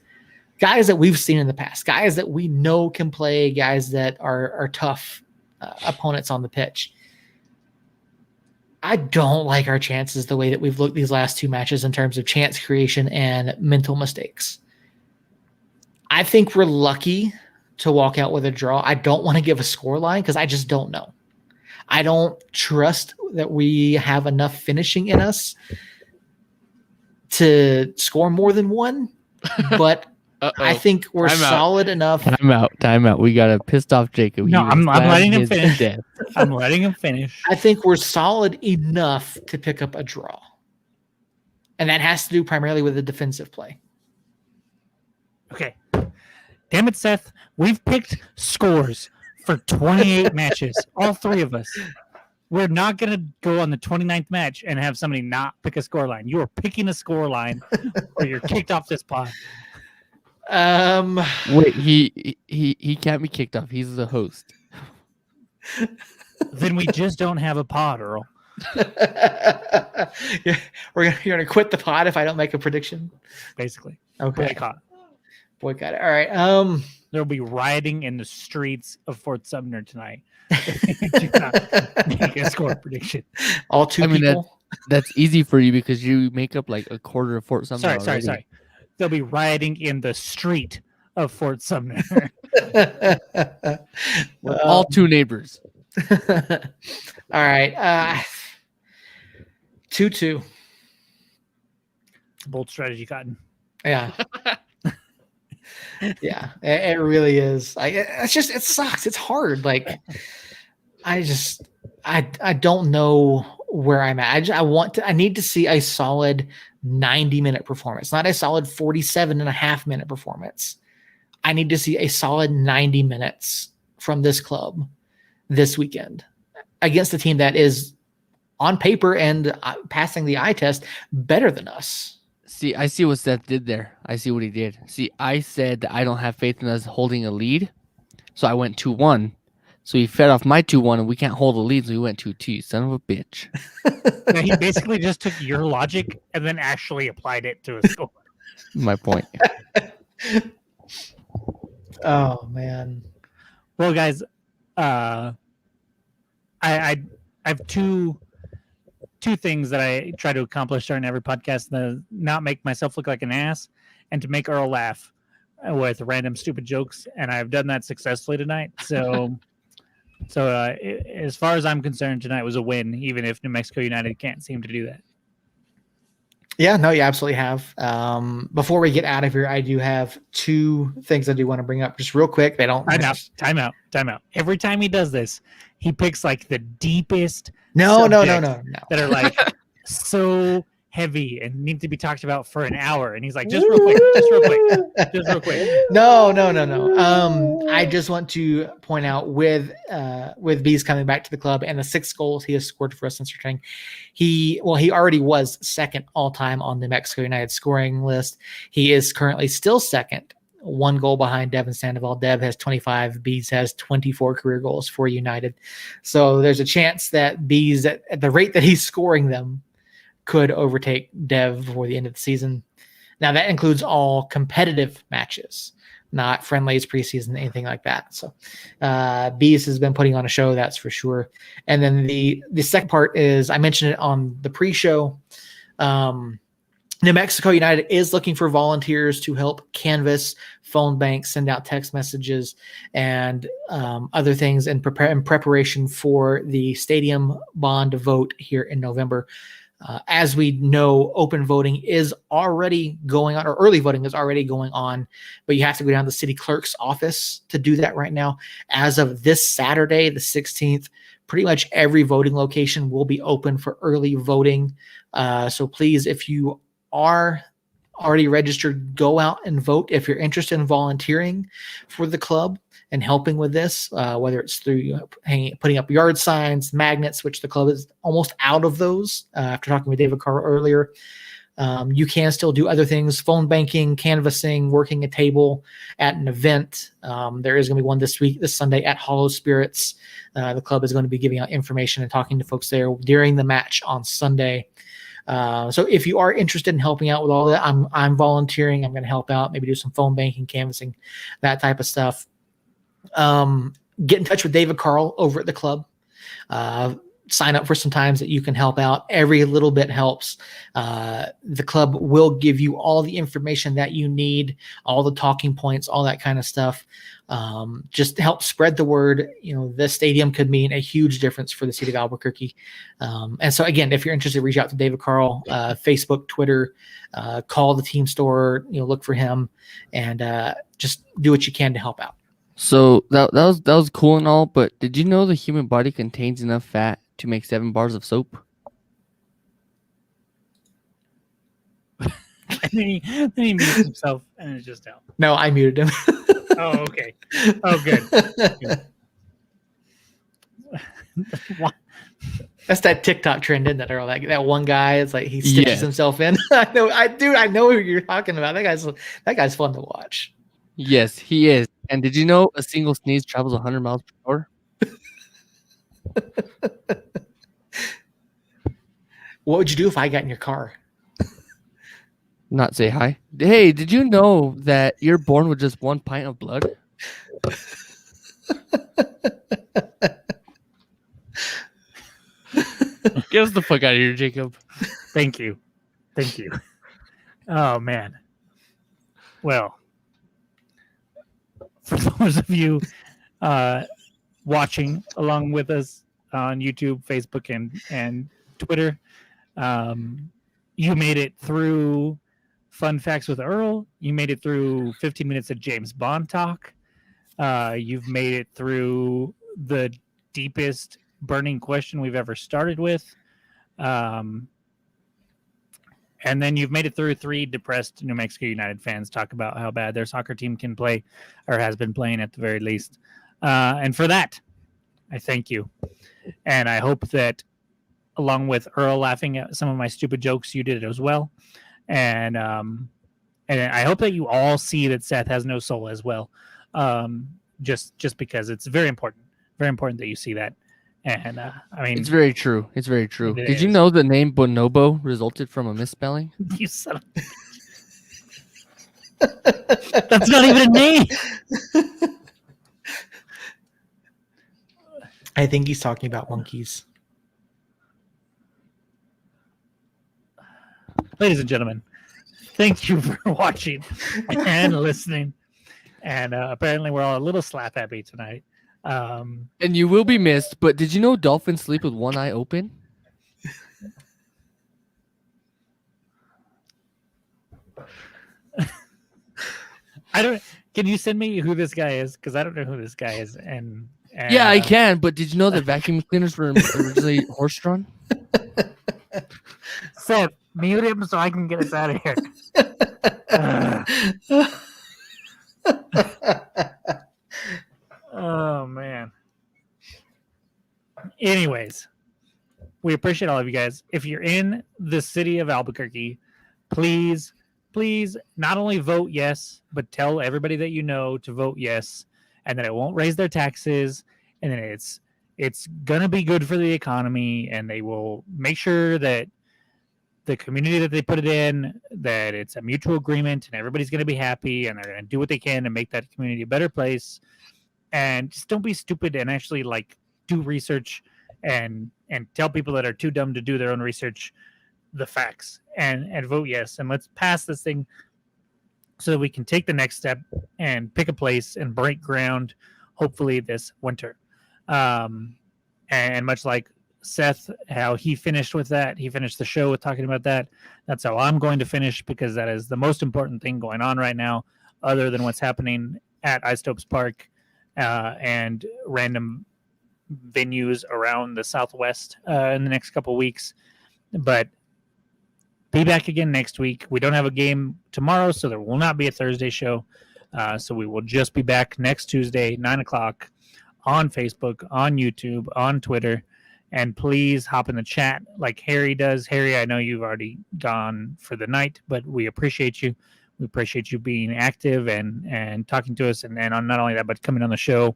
guys that we've seen in the past, guys that we know can play, guys that are tough opponents on the pitch. I don't like our chances the way that we've looked these last 2 matches in terms of chance creation and mental mistakes. I think we're lucky to walk out with a draw. I don't want to give a score line because I just don't know. I don't trust that we have enough finishing in us to score more than 1, but I think we're solid enough. Time out. We got a pissed off Jacob. No, I'm letting him finish. I'm letting him finish. I think we're solid enough to pick up a draw. And that has to do primarily with the defensive play. Okay. Damn it, Seth. We've picked scores for 28 matches, all 3 of us. We're not going to go on the 29th match and have somebody not pick a score line. You are picking a score line or you're kicked off this pod. Wait, he can't be kicked off. He's the host. Then we just don't have a pod, Earl. You're going to quit the pod if I don't make a prediction? Basically. Okay. Boycott it. All right. There'll be rioting in the streets of Fort Sumner tonight. Do not make a score prediction. All 2 people. That's easy for you because you make up like a quarter of Fort Sumner. Sorry. They'll be rioting in the street of Fort Sumner. All 2 neighbors. All right. 2-2. Bold strategy, Cotton. Yeah. Yeah, it really is. It sucks. It's hard. Like, I don't know where I'm at. I need to see a solid 90-minute performance, not a solid 47.5-minute performance. I need to see a solid 90 minutes from this club this weekend against a team that is on paper and passing the eye test better than us. See, I see what Seth did there. I see what he did. See, I said that I don't have faith in us holding a lead, so I went 2-1. So he fed off my 2-1, and we can't hold a lead, so he went 2-2. Son of a bitch. Yeah, he basically just took your logic and then actually applied it to a score. My point. Oh man. Well, guys, I have two things that I try to accomplish during every podcast: to not make myself look like an ass, and to make Earl laugh with random stupid jokes. And I've done that successfully tonight. So, as far as I'm concerned, tonight was a win, even if New Mexico United can't seem to do that. Yeah, no, you absolutely have. Before we get out of here, I do have two things I do want to bring up just real quick. They don't. Time out. Every time he does this, he picks like the deepest No. that are like so heavy and need to be talked about for an hour. And he's like, just real quick. No. I just want to point out with Bees coming back to the club and the 6 goals he has scored for us since returning, he already was second all time on the Mexico United scoring list. He is currently still second, 1 goal behind Devin Sandoval. Dev has 25. Bees has 24 career goals for United. So there's a chance that Bees, at the rate that he's scoring them, could overtake Dev before the end of the season. Now that includes all competitive matches, not friendlies, preseason, anything like that. So Bees has been putting on a show, that's for sure. And then the second part is, I mentioned it on the pre-show. New Mexico United is looking for volunteers to help canvass phone banks, send out text messages, and other things in preparation for the stadium bond vote here in November. As we know, open voting is already going on, or early voting is already going on, but you have to go down to the city clerk's office to do that right now. As of this Saturday, the 16th, pretty much every voting location will be open for early voting. So please, if you are already registered, go out and vote. If you're interested in volunteering for the club and helping with this, whether it's through putting up yard signs, magnets, which the club is almost out of those after talking with David Carr earlier. You can still do other things: phone banking, canvassing, working a table at an event. There is going to be one this Sunday at Hollow Spirits. The club is going to be giving out information and talking to folks there during the match on Sunday. So if you are interested in helping out with all that, I'm volunteering. I'm going to help out, maybe do some phone banking, canvassing, that type of stuff. Get in touch with David Carl over at the club. Sign up for some times that you can help out. Every little bit helps. The club will give you all the information that you need, all the talking points, all that kind of stuff. Just to help spread the word. This stadium could mean a huge difference for the city of Albuquerque. And so again, if you're interested, reach out to David Carl, Facebook, Twitter, call the team store, look for him, and just do what you can to help out. So that was cool and all, but did you know the human body contains enough fat to make 7 bars of soap? And then he mutes himself, and it's just out. No, I muted him. Oh, okay. Oh, good. That's that TikTok trend, isn't it, Earl? That one guy is like, he stitches himself in. I know who you're talking about. That guy's fun to watch. Yes, he is. And did you know a single sneeze travels 100 miles per hour? What would you do if I got in your car? Not say hi. Hey, did you know that you're born with just 1 pint of blood? Get us the fuck out of here, Jacob. Thank you. Oh, man. Well, for those of you watching along with us on YouTube, Facebook, and Twitter, you made it through Fun Facts with Earl. You made it through 15 minutes of James Bond talk. You've made it through the deepest burning question we've ever started with. And then you've made it through 3 depressed New Mexico United fans talk about how bad their soccer team can play, or has been playing at the very least. And for that, I thank you. And I hope that along with Earl laughing at some of my stupid jokes, you did it as well. and I hope that you all see that Seth has no soul as well. Just because it's very important that you see that. And I mean, It's very true. It's very true. It Did you is. know the name Bonobo resulted from a misspelling? You son of that's not even a name. I think he's talking about monkeys. Ladies and gentlemen, thank you for watching and listening. And apparently we're all a little slap happy tonight. And you will be missed, but did you know dolphins sleep with one eye open? Can you send me who this guy is? Because I don't know who this guy is. And Yeah, I can, but did you know that vacuum cleaners were originally horse-drawn? Seth, mute him so I can get us out of here. Oh man. Anyways, we appreciate all of you guys. If you're in the city of Albuquerque, please not only vote yes, but tell everybody that you know to vote yes, and that it won't raise their taxes, and then it's gonna be good for the economy, and they will make sure that the community that they put it in, that it's a mutual agreement, and everybody's gonna be happy, and they're gonna do what they can to make that community a better place. And just don't be stupid and actually like do research and tell people that are too dumb to do their own research the facts and vote yes, and let's pass this thing so that we can take the next step and pick a place and break ground hopefully this winter. And much like Seth, how he finished with that, he finished the show with talking about that. That's how I'm going to finish, because that is the most important thing going on right now, other than what's happening at Istopes Park and random venues around the Southwest in the next couple of weeks. But be back again next week. We don't have a game tomorrow, so there will not be a Thursday show. So we will just be back next Tuesday, 9 o'clock, on Facebook, on YouTube, on Twitter. And please hop in the chat like Harry does. Harry, I know you've already gone for the night, but we appreciate you. We appreciate you being active and talking to us, and not only that, but coming on the show.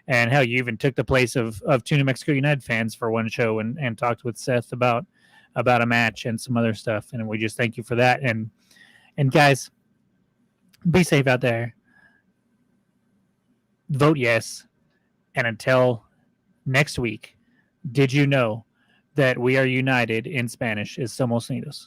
And hell, you even took the place of two New Mexico United fans for one show and talked with Seth about a match and some other stuff. And we just thank you for that. And guys, be safe out there. Vote yes. And until next week, did you know that we are united in Spanish is Somos Unidos?